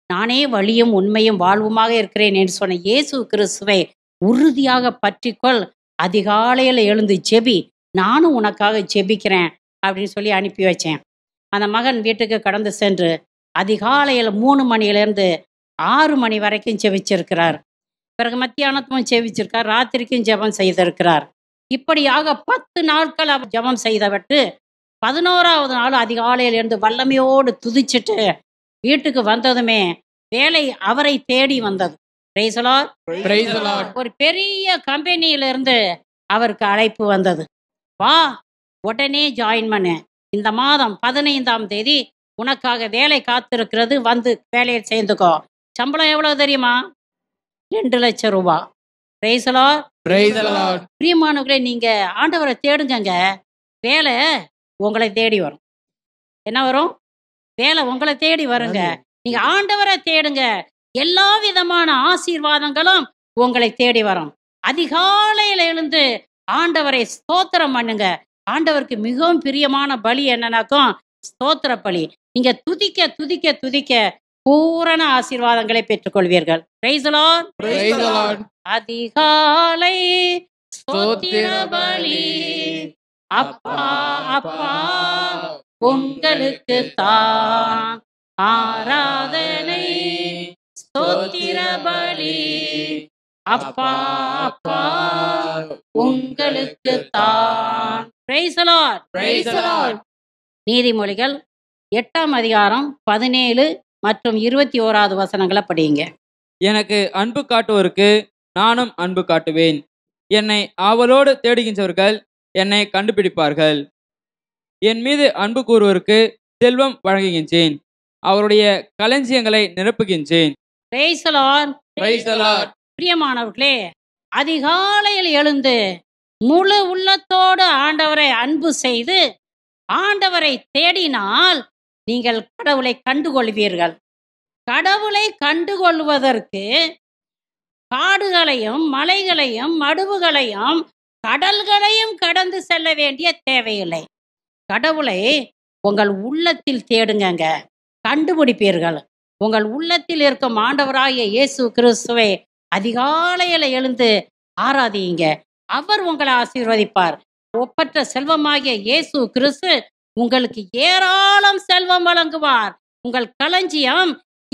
Speaker 1: நானே வழியும் உண்மையும் வாழ்வுமாக இருக்கிறேன் என்று சொன்ன இயேசு கிறிஸ்துவை உறுதியாக பற்றிக்கொள், அதிகாலையில் எழுந்து ஜெபி, நானும் உனக்காக ஜெபிக்கிறேன் அப்படின்னு சொல்லி அனுப்பி வச்சேன். அந்த மகன் வீட்டுக்கு கடந்து சென்று அதிகாலையில் 3 மணியிலேருந்து 6 மணி வரைக்கும் ஜெபிச்சிருக்கிறார். பிறகு மத்தியானத்தும் ஜெபிச்சிருக்கார், ராத்திரிக்கும் ஜெபம் செய்திருக்கிறார். இப்படியாக 10 நாட்கள் அவர் ஜெபம் செய்தவிட்டு 11ஆவது நாள் அதிகாலையில் இருந்து வல்லமையோடு துதிச்சிட்டு வீட்டுக்கு வந்ததுமே வேலை அவரை தேடி வந்தது. Praise the Lord.
Speaker 3: Praise the Lord.
Speaker 1: ஒரு பெரிய கம்பெனியிலிருந்து அவருக்கு அழைப்பு வந்தது, வா உடனே ஜாயின் பண்ணு, இந்த மாதம் 15ஆம் தேதி உனக்காக வேலை காத்திருக்கிறது, வந்து வேலையை சேர்ந்துக்கோ. சம்பளம் எவ்வளவு தெரியுமா? 2 லட்சம் ரூபாய். Praise the Lord.
Speaker 3: Praise the Lord.
Speaker 1: பிரியமானவர்களே, நீங்க ஆண்டவரை தேடுங்கங்க, வேலை உங்களை தேடி வரும். என்ன வரும்? வேலை உங்களை தேடி வருங்க. நீங்க ஆண்டவரை தேடுங்க, எல்லா விதமான ஆசீர்வாதங்களும் உங்களை தேடி வரும். அதிகாலையில எழுந்து ஆண்டவரை ஸ்தோத்திரம் பண்ணுங்க. ஆண்டவருக்கு மிகவும் பிரியமான பலி என்னன்னாக்கும் ஸ்தோத்திர பலி. நீங்க துதிக்க துதிக்க துதிக்க பூரண ஆசீர்வாதங்களை பெற்றுக்கொள்வீர்கள். Praise the Lord.
Speaker 3: Praise the Lord.
Speaker 1: அதிகாலை ஸ்தோத்திர பலி அப்பா அப்பா உங்களுக்கு தான் ஆராதனை, ஸ்தோத்திர பலி அப்பா அப்பா உங்களுக்கு தான். Praise the Lord.
Speaker 3: Praise the Lord.
Speaker 1: நீதிமொழிகள் 8ஆம் அதிகாரம் 17 மற்றும் 21வது வசனங்களை படியுங்க.
Speaker 5: எனக்கு அன்பு காட்டுவோருக்கு நானும் அன்பு காட்டுவேன், என்னை ஆவலோடு தேடுகின்றவர்கள் என்னை கண்டுபிடிப்பார்கள். என் மீது அன்பு கூறுவோருக்கு செல்வம் வழங்குகின்றேன், அவருடைய களஞ்சியங்களை நிரப்புகின்றேன்.
Speaker 1: Praise the Lord.
Speaker 3: Praise the Lord.
Speaker 1: பிரியமானவர்களே, அதிகாலையில் எழுந்து முழு உள்ளத்தோடு ஆண்டவரை அன்பு செய்து ஆண்டவரை தேடினால் நீங்கள் கடவுளை கண்டுகொள்வீர்கள். கடவுளை கண்டுகொள்வதற்கு காடுகளையும் மலைகளையும் மடுவுகளையும் கடல்களையும் கடந்து செல்ல வேண்டிய தேவையில்லை. கடவுளை உங்கள் உள்ளத்தில் தேடுங்கங்க, கண்டுபிடிப்பீர்கள். உங்கள் உள்ளத்தில் இருக்கும் ஆண்டவராகிய இயேசு கிறிஸ்துவை அதிகாலையில் எழுந்து ஆராதியுங்க, அவர் உங்களை ஆசீர்வதிப்பார். ஒப்பற்ற செல்வமாகிய இயேசு கிறிஸ்து உங்களுக்கு ஏராளம் செல்வம் வழங்குவார். உங்கள் களஞ்சியம்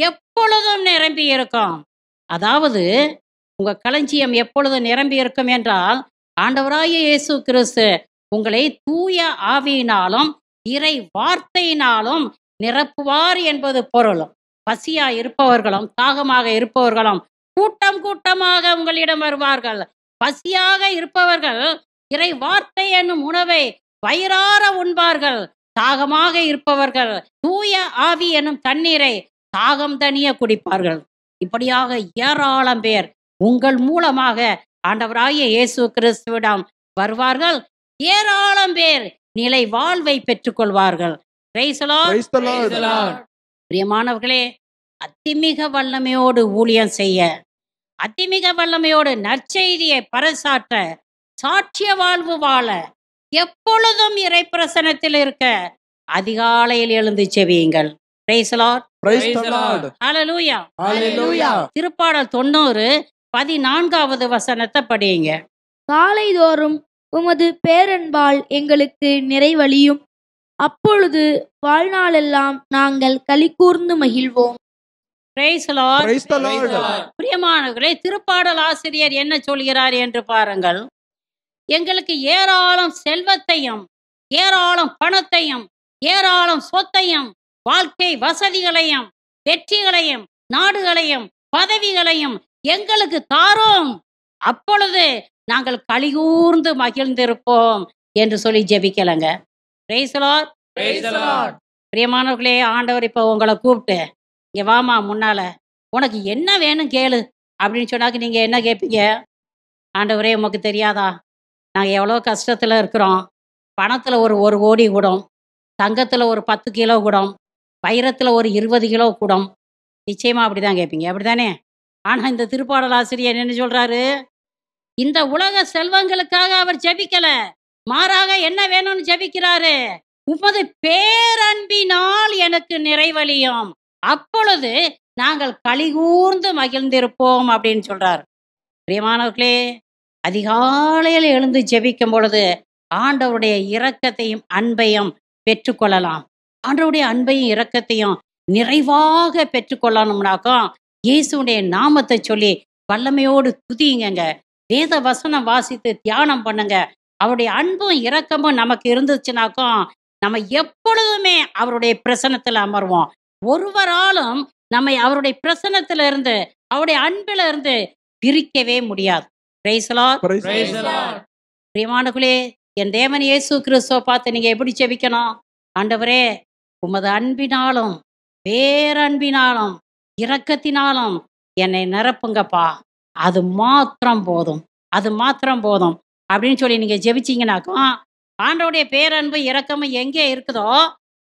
Speaker 1: எப்பொழுதும் நிரம்பி இருக்கும். அதாவது உங்க களஞ்சியம் எப்பொழுதும் நிரம்பி இருக்கும் என்றால், ஆண்டவராகிய இயேசு கிறிஸ்து உங்களை தூய ஆவியினாலும் இறை வார்த்தையினாலும் நிரப்புவார் என்பது பொருள். பசியா இருப்பவர்களும் தாகமாக இருப்பவர்களும் கூட்டம் கூட்டமாக உங்களிடம் வருவார்கள். பசியாக இருப்பவர்கள் இறை வார்த்தை என்னும் உணவை வயிறார உண்பார்கள். தாகமாக இருப்பவர்கள் தூய ஆவி என்னும் தண்ணீரை தாகம் தணிய குடிப்பார்கள். இப்படியாக ஏராளம் பேர் உங்கள் மூலமாக ஆண்டவராகிய இயேசு கிறிஸ்துவிடம் வருவார்கள். ஏராளம் பேர் நிலை வாழ்வை பெற்றுக்கொள்வார்கள். Praise the Lord.
Speaker 4: Praise the Lord.
Speaker 3: Praise the Lord.
Speaker 1: பிரியமானவர்களே, அதிமிக வல்லமையோடு ஊழியம் செய்ய, அதிமிக வல்லமையோடு நற்செய்தியை பறைசாற்ற, சாட்சிய வாழ்வு வாழ, எப்பொழுதும் இறை பிரசன்னத்தில் இருக்க அதிகாலையில் எழுந்து செவியுங்கள். Praise the Lord.
Speaker 4: Praise the Lord.
Speaker 1: Hallelujah.
Speaker 3: Hallelujah.
Speaker 1: திருப்பாடல் 90:14 வசனத்தை படியுங்க.
Speaker 2: காலைதோறும் உமது பேரன்பால் எங்களுக்கு நிறைவழியும், அப்பொழுது வாழ்நாளெல்லாம் நாங்கள் களிகூர்ந்து மகிழ்வோம்.
Speaker 1: Praise the Lord.
Speaker 4: Praise the
Speaker 3: Praise
Speaker 4: Lord.
Speaker 3: the Lord.
Speaker 1: பிரியமானவர்களே, திருப்பாடல் ஆசிரியர் என்ன சொல்கிறார் என்று பாருங்கள். எங்களுக்கு ஏராளம் செல்வத்தையும், ஏராளம் பணத்தையும், ஏராளம் சொத்தையும், வாழ்க்கை வசதிகளையும், வெற்றிகளையும், நாடுகளையும், பதவிகளையும் எங்களுக்கு தாரும், அப்பொழுது நாங்கள் களிகூர்ந்து மகிழ்ந்திருப்போம் என்று சொல்லி ஜெபிக்கலங்க. Praise the Lord.
Speaker 3: Praise the Lord.
Speaker 1: பிரியமானவர்களே, ஆண்டவர் இப்போ உங்களை கூப்பிட்டு இங்கே வாமா முன்னால, உனக்கு என்ன வேணும் கேளு அப்படின்னு சொன்னாக்க நீங்கள் என்ன கேட்பீங்க? ஆண்டவரே, உமக்கு தெரியாதா நாங்கள் எவ்வளோ கஷ்டத்தில் இருக்கிறோம். பணத்தில் ஒரு கோடி கூடும், தங்கத்தில் ஒரு 10 கிலோ கூடும், வைரத்தில் ஒரு 20 கிலோ கூடும். நிச்சயமாக அப்படி தான் கேட்பீங்க, அப்படி தானே? ஆனால் இந்த திருப்பாடல் ஆசிரியர் என்ன சொல்கிறாரு? இந்த உலக செல்வங்களுக்காக அவர் ஜெபிக்கலை, மாறாக என்ன வேணும்னு ஜெபிக்கிறாரு. உமது பேரன்பினால் எனக்கு நிறைவழியும், அப்பொழுது நாங்கள் களிகூர்ந்து மகிழ்ந்திருப்போம் அப்படின்னு சொல்றார். பிரியமானவர்களே, அதிகாலையில் எழுந்து ஜெபிக்கும் பொழுது ஆண்டவருடைய இரக்கத்தையும் அன்பையும் பெற்றுக்கொள்ளலாம். ஆண்டவருடைய அன்பையும் இரக்கத்தையும் நிறைவாக பெற்றுக்கொள்ளணும்னாக்கா இயேசுடைய நாமத்தை சொல்லி வல்லமையோடு துதியுங்க. வேத வசனம் வாசித்து தியானம் பண்ணுங்க. அவருடைய அன்பும் இரக்கமும் நமக்கு இருந்துச்சுனாக்கா நம்ம எப்பொழுதுமே அவருடைய பிரசன்னத்தில் அமர்வோம். ஒருவராலும் நம்மை அவருடைய பிரசன்னத்துல இருந்து, அவருடைய அன்பில இருந்து பிரிக்கவே முடியாது. Praise the Lord.
Speaker 4: Praise the
Speaker 3: Praise the
Speaker 4: Lord.
Speaker 3: Lord.
Speaker 1: பிரியமானவர்களே, என் தேவன் இயேசு கிறிஸ்துவை பார்த்து நீங்க எப்படி ஜெபிக்கணும்? ஆண்டவரே, உமது அன்பினாலும் பேரன்பினாலும் இரக்கத்தினாலும் என்னை நிரப்புங்கப்பா, அது மாத்திரம் போதும், அது மாத்திரம் போதும் அப்படின்னு சொல்லி நீங்க ஜெபிச்சீங்கன்னாக்கா ஆண்டவருடைய பேரன்பு இரக்கமும் எங்கே இருக்குதோ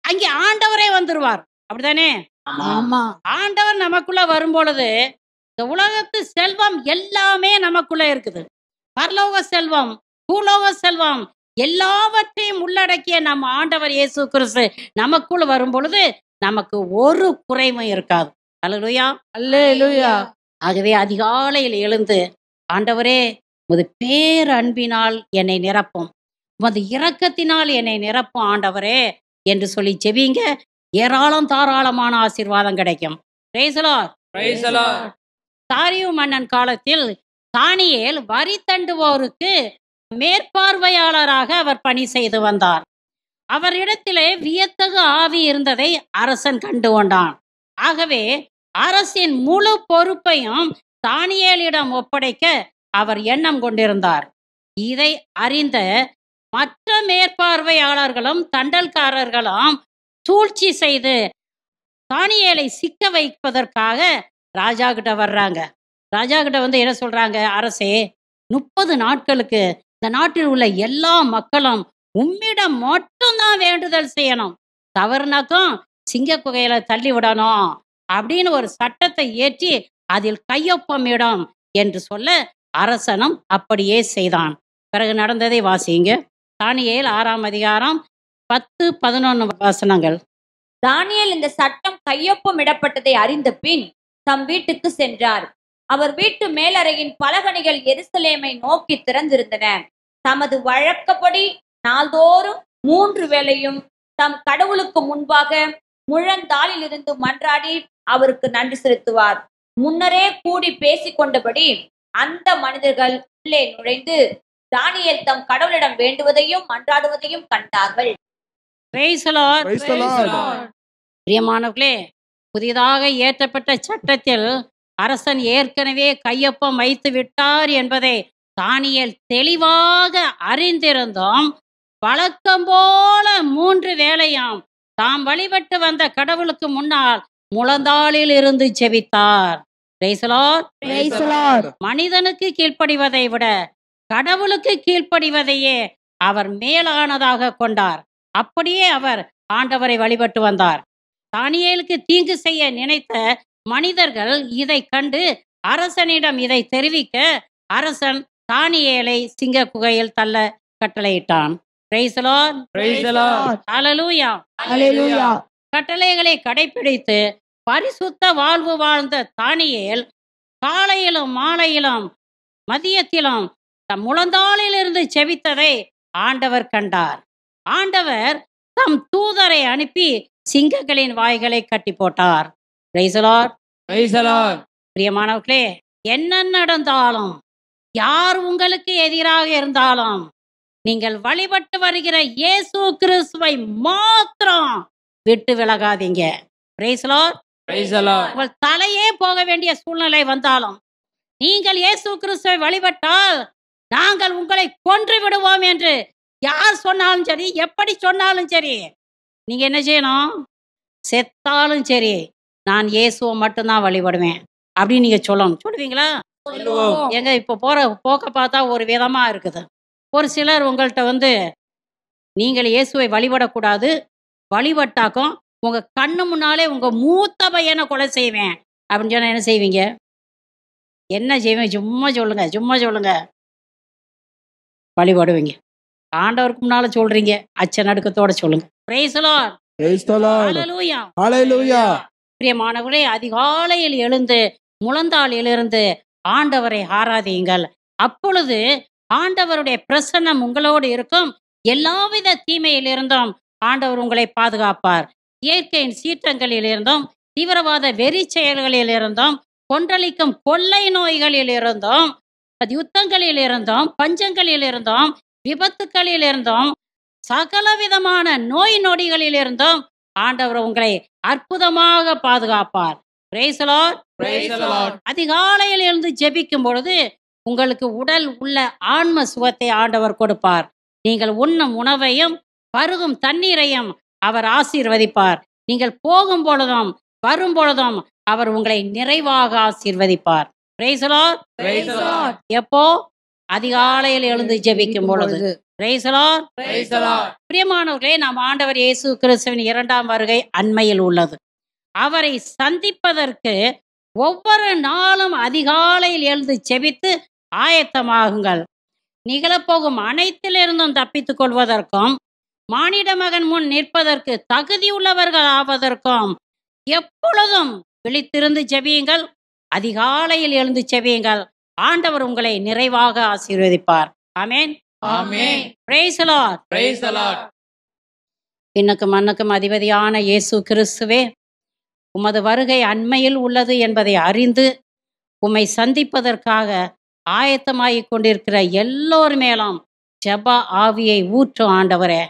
Speaker 1: அங்கே ஆண்டவரே வந்துருவார். அப்படிதானே?
Speaker 3: ஆமா.
Speaker 1: ஆண்டவர் நமக்குள்ள வரும் பொழுது இந்த உலகத்து செல்வம் எல்லாமே நமக்குள்ள இருக்குது. பரலோக செல்வம், பூலோக செல்வம் எல்லாவற்றையும் உள்ளடக்கிய நம்ம ஆண்டவர் இயேசு கிறிஸ்து நமக்குள்ள வரும் பொழுது நமக்கு ஒரு குறைவும் இருக்காது. அல்லேலூயா.
Speaker 3: அல்லேலூயா.
Speaker 1: ஆகவே அதிகாலையில் எழுந்து, ஆண்டவரே, உமது பேரன்பினால் என்னை நிரப்பும், உமது இரக்கத்தினால் என்னை நிரப்பும் ஆண்டவரே என்று சொல்லி ஜெபிங்க. ஏராளம் தாராளமான ஆசீர்வாதம் கிடைக்கும். Praise the Lord.
Speaker 3: Praise the Lord.
Speaker 1: தாரியு மன்னன் காலத்தில் தானியேல் வரி தண்டுவோருக்கு மேற்பார்வையாளராக அவர் பணி செய்து வந்தார். அவரிடத்திலே வியத்தகு ஆவி இருந்ததை அரசன் கண்டு கொண்டான். ஆகவே அரசின் முழு பொறுப்பையும் தானியேலிடம் ஒப்படைக்க அவர் எண்ணம் கொண்டிருந்தார். இதை அறிந்த மற்ற மேற்பார்வையாளர்களும் தண்டல்காரர்களும் சூழ்ச்சி செய்து தானியேலை சிக்க வைப்பதற்காக ராஜா கிட்ட வர்றாங்க. ராஜா கிட்ட வந்து என்ன சொல்றாங்க? அரசே, 30 நாட்களுக்கு இந்த நாட்டில் உள்ள எல்லா மக்களும் உம்மிடம் மட்டும்தான் வேண்டுதல் செய்யணும், தவறுனாக்கும் சிங்க குகையில தள்ளி விடணும் அப்படின்னு ஒரு சட்டத்தை ஏற்றி அதில் கையொப்பமிடும் என்று சொல்ல அரசனும் அப்படியே செய்தான். பிறகு நடந்ததை வாசிங்க. தானியேல் 6ஆம் அதிகாரம் 10-11 வசனங்கள்.
Speaker 6: தானியேல் இந்த சட்டம் கையொப்பமிடப்பட்டதை அறிந்த பின் தம் வீட்டுக்கு சென்றார். அவர் வீட்டு மேலறையின் பலகணிகள் எருசலேமை நோக்கி திறந்திருந்தன. தமது வழக்கப்படி நாள்தோறும் 3 வேளையும் தம் கடவுளுக்கு முன்பாக முழந்தாளில் இருந்து மன்றாடி அவருக்கு நன்றி செலுத்துவார். முன்னரே கூடி பேசிக் கொண்டபடி அந்த மனிதர்கள் உள்ளே நுழைந்து தானியேல் தம் கடவுளிடம் வேண்டுவதையும் மன்றாடுவதையும் கண்டார்கள்.
Speaker 1: Praise the Lord.
Speaker 4: Praise the Lord.
Speaker 1: பிரியமானவர்களே, புதிதாக இயற்றப்பட்ட சட்டத்தில் அரசன் ஏற்கனவே கையொப்பம் வைத்து விட்டார் என்பதை தானியேல் தெளிவாக அறிந்திருந்தோம். வழக்கம் போல 3 வேளையாம் தாம் வழிபட்டு வந்த கடவுளுக்கு முன்னால் முழந்தாளில் இருந்து ஜெபித்தார். Praise the Lord.
Speaker 3: Praise the Lord.
Speaker 1: மனிதனுக்கு கீழ்ப்படிவதை விட கடவுளுக்கு கீழ்ப்படிவதையே அவர் மேலானதாக கொண்டார். அப்படியே அவர் ஆண்டவரை வழிபட்டு வந்தார். தானியேலுக்கு தீங்கு செய்ய நினைத்த மனிதர்கள் இதை கண்டு அரசனிடம் இதை தெரிவிக்க அரசன் தானியேலை சிங்க குகையில் தள்ள கட்டளையிட்டான். Praise the Lord.
Speaker 5: Praise the Lord.
Speaker 1: Hallelujah.
Speaker 3: Hallelujah.
Speaker 1: கட்டளைகளை கடைபிடித்து பரிசுத்த வாழ்வு வாழ்ந்த தானியேல் காலையிலும் மாலையிலும் மதியத்திலும் தம் முழந்தாளிலிருந்து செபித்ததை ஆண்டவர் கண்டார். ஆண்டவர் தம் தூதரை அனுப்பி சிங்கங்களின் வாய்களை கட்டி போட்டார். Praise the Lord.
Speaker 5: Praise the Lord.
Speaker 1: பிரியமானவர்களே, என்ன நடந்தாலும் யார் உங்களுக்கு எதிராக இருந்தாலும் நீங்கள் வழிபட்டு வருகிற இயேசு கிறிஸ்துவை மாத்திரம் விட்டு விலகாதீங்க. Praise the Lord.
Speaker 5: Praise the Lord.
Speaker 1: உங்கள் தலையே போக வேண்டிய சூழ்நிலை வந்தாலும் நீங்கள் இயேசு கிறிஸ்துவை வழிபட்டால் நாங்கள் உங்களை கொன்று விடுவோம் என்று யார் சொன்னாலும் சரி, எப்படி சொன்னாலும் சரி, நீங்க என்ன செய்யணும்? செத்தாலும் சரி, நான் இயேசுவை மட்டும்தான் வழிபடுவேன் அப்படின்னு நீங்க சொல்லணும். சொல்லுவீங்களா?
Speaker 5: சொல்லுவோம்.
Speaker 1: எங்க இப்போ போற போக்க பார்த்தா ஒரு விதமா இருக்குது. ஒரு சிலர் உங்கள்கிட்ட நீங்கள் இயேசுவை வழிபடக்கூடாது, வழிபட்டாக்கும் உங்க கண்ணு முன்னாலே உங்க மூத்த பையனை கொலை செய்வேன் அப்படின்னு சொன்னா என்ன செய்வீங்க? என்ன செய்வீங்க? சும்மா சொல்லுங்க, சும்மா சொல்லுங்க. வழிபடுவீங்க. ஆண்டவருக்கு முன்னால சொல்றீங்க, அச்ச நடுக்கத்தோட சொல்லுங்க. Praise the Lord.
Speaker 4: Praise the Lord.
Speaker 1: Hallelujah.
Speaker 4: Hallelujah.
Speaker 1: பிரியமானவர்களே, அதிகாலையில் எழுந்து முழந்தாளிலிருந்து ஆண்டவரை ஆராதியுங்கள். அப்பொழுது ஆண்டவருடைய பிரசன்னம் உங்களோடு இருக்கும். எல்லாவித தீமையிலிருந்தும் ஆண்டவர் உங்களை பாதுகாப்பார். இயற்கையின் சீற்றங்களில் இருந்தும், தீவிரவாத வெறி செயல்களில் இருந்தும், கொன்றளிக்கும் கொள்ளை நோய்களில் இருந்தும், யுத்தங்களில் இருந்தும், பஞ்சங்களில் இருந்தும், விபத்துக்களில் இருந்தும், சகலவிதமான நோய் நொடிகளில் இருந்தும் ஆண்டவர் உங்களை அற்புதமாக பாதுகாப்பார். Praise the Lord.
Speaker 5: Praise the Lord.
Speaker 1: அதிகாலையில் இருந்து ஜெபிக்கும் பொழுது உங்களுக்கு உடல் உள்ள ஆன்ம சுகத்தை ஆண்டவர் கொடுப்பார். நீங்கள் உண்ணும் உணவையும் பருகும் தண்ணீரையும் அவர் ஆசீர்வதிப்பார். நீங்கள் போகும் பொழுதும் வரும் பொழுதும் அவர் உங்களை நிறைவாக ஆசீர்வதிப்பார். Praise the Lord.
Speaker 5: Praise the Lord.
Speaker 1: எப்போ? அதிகாலையில் எழுந்து ஜெபிக்கும் பொழுது. Praise the Lord.
Speaker 5: Praise the Lord.
Speaker 1: பிரியமானவர்களே, நாம் ஆண்டவர் இயேசு கிறிஸ்துவின் 2ஆம் வருகை அண்மையில் உள்ளது. அவரை சந்திப்பதற்கு ஒவ்வொரு நாளும் அதிகாலையில் எழுந்து ஜெபித்து ஆயத்தமாகுங்கள். நிகழப்போகும் அனைத்திலிருந்தும் தப்பித்துக் கொள்வதற்கும் மானிட மகன் முன் நிற்பதற்கு தகுதியுள்ளவர்கள் ஆவதற்கும் எப்பொழுதும் விழித்திருந்து ஜெபியுங்கள். அதிகாலையில் எழுந்து ஜெபியுங்கள். ஆண்டவர் உங்களை நிறைவாக ஆசீர்வதிப்பார். ஆமென்.
Speaker 5: Amen.
Speaker 1: Praise the Lord.
Speaker 5: Praise the Lord.
Speaker 1: விண்ணுக்கும் மண்ணுக்கும் அதிபதியான இயேசு கிறிஸ்துவே, உமது வருகை அண்மையில் உள்ளது என்பதை அறிந்து உம்மை சந்திப்பதற்காக ஆயத்தமாகிக் கொண்டிருக்கிற எல்லோர் மேலும் ஜெப ஆவியை ஊற்றும் ஆண்டவரே.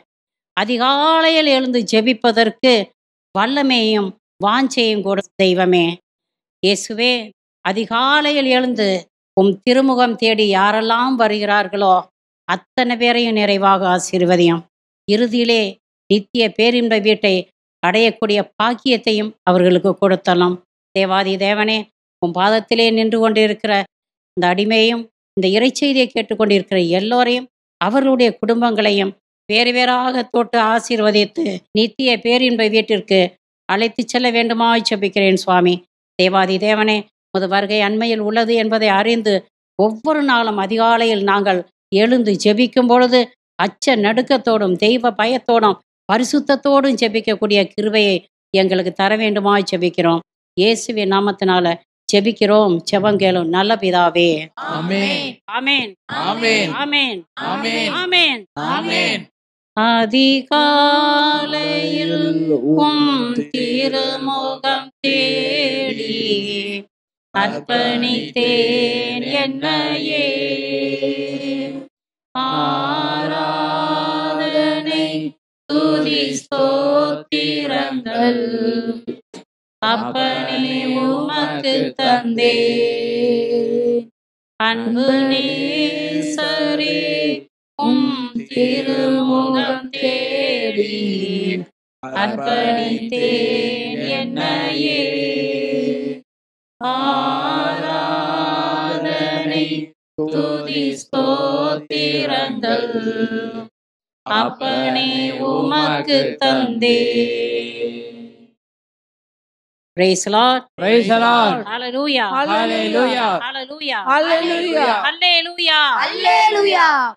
Speaker 1: அதிகாலையில் எழுந்து ஜெபிப்பதற்கு வல்லமையும் வாஞ்சையும் கூட தெய்வமே. இயேசுவே, அதிகாலையில் எழுந்து திருமுகம் தேடி யாரெல்லாம் வருகிறார்களோ அத்தனை பேரையும் நிறைவாக ஆசீர்வதியும். இறுதியிலே நித்திய பேரின்ப வீட்டை அடையக்கூடிய பாக்கியத்தையும் அவர்களுக்கு கொடுத்தலாம். தேவாதி தேவனே, உன் பாதத்திலே நின்று கொண்டிருக்கிற இந்த அடிமையும் இந்த இறைச்செய்தியை கேட்டுக்கொண்டிருக்கிற எல்லோரையும் அவர்களுடைய குடும்பங்களையும் வேறு வேறாக தொட்டு ஆசீர்வதித்து நித்திய பேரின்ப வீட்டிற்கு அழைத்து செல்ல வேண்டுமாய் ஜெபிக்கிறேன் சுவாமி. தேவாதி தேவனே, உமது வருகை அண்மையில் உள்ளது என்பதை அறிந்து ஒவ்வொரு நாளும் அதிகாலையில் நாங்கள் எழுந்து ஜெபிக்கும் பொழுது அச்ச நடுக்கத்தோடும் தெய்வ பயத்தோடும் பரிசுத்தத்தோடும் ஜெபிக்கக்கூடிய கிருபையை எங்களுக்கு தர வேண்டுமாய் ஜெபிக்கிறோம். இயேசுவின் நாமத்தினால ஜெபிக்கிறோம். ஜெபம் கேளும் நல்ல பிதாவே.
Speaker 5: Amen.
Speaker 1: ஆமென்.
Speaker 5: Amen.
Speaker 1: ஆமென்.
Speaker 5: Amen.
Speaker 1: ஆமென்.
Speaker 5: Amen.
Speaker 1: அதிகாலையில் உம் திருமுகம் தேடி அர்ப்பணித்தேன் என்னையே. ஆராதனை துதி ஸ்தோத்திரங்கள் அப்பனே உமக்கு தந்தே. அன்பு நேசரே உம் திருமுகம் தேடி அர்ப்பணித்தேன் என்னையே. ஆராதனை துதி ஸ்தோத்திரங்கள் அப்பனே உமக்கு தந்தே. Praise the Lord.
Speaker 5: Praise the Lord.
Speaker 1: Hallelujah.
Speaker 5: Hallelujah.
Speaker 1: Hallelujah.
Speaker 5: Hallelujah.
Speaker 1: Hallelujah.
Speaker 2: Hallelujah.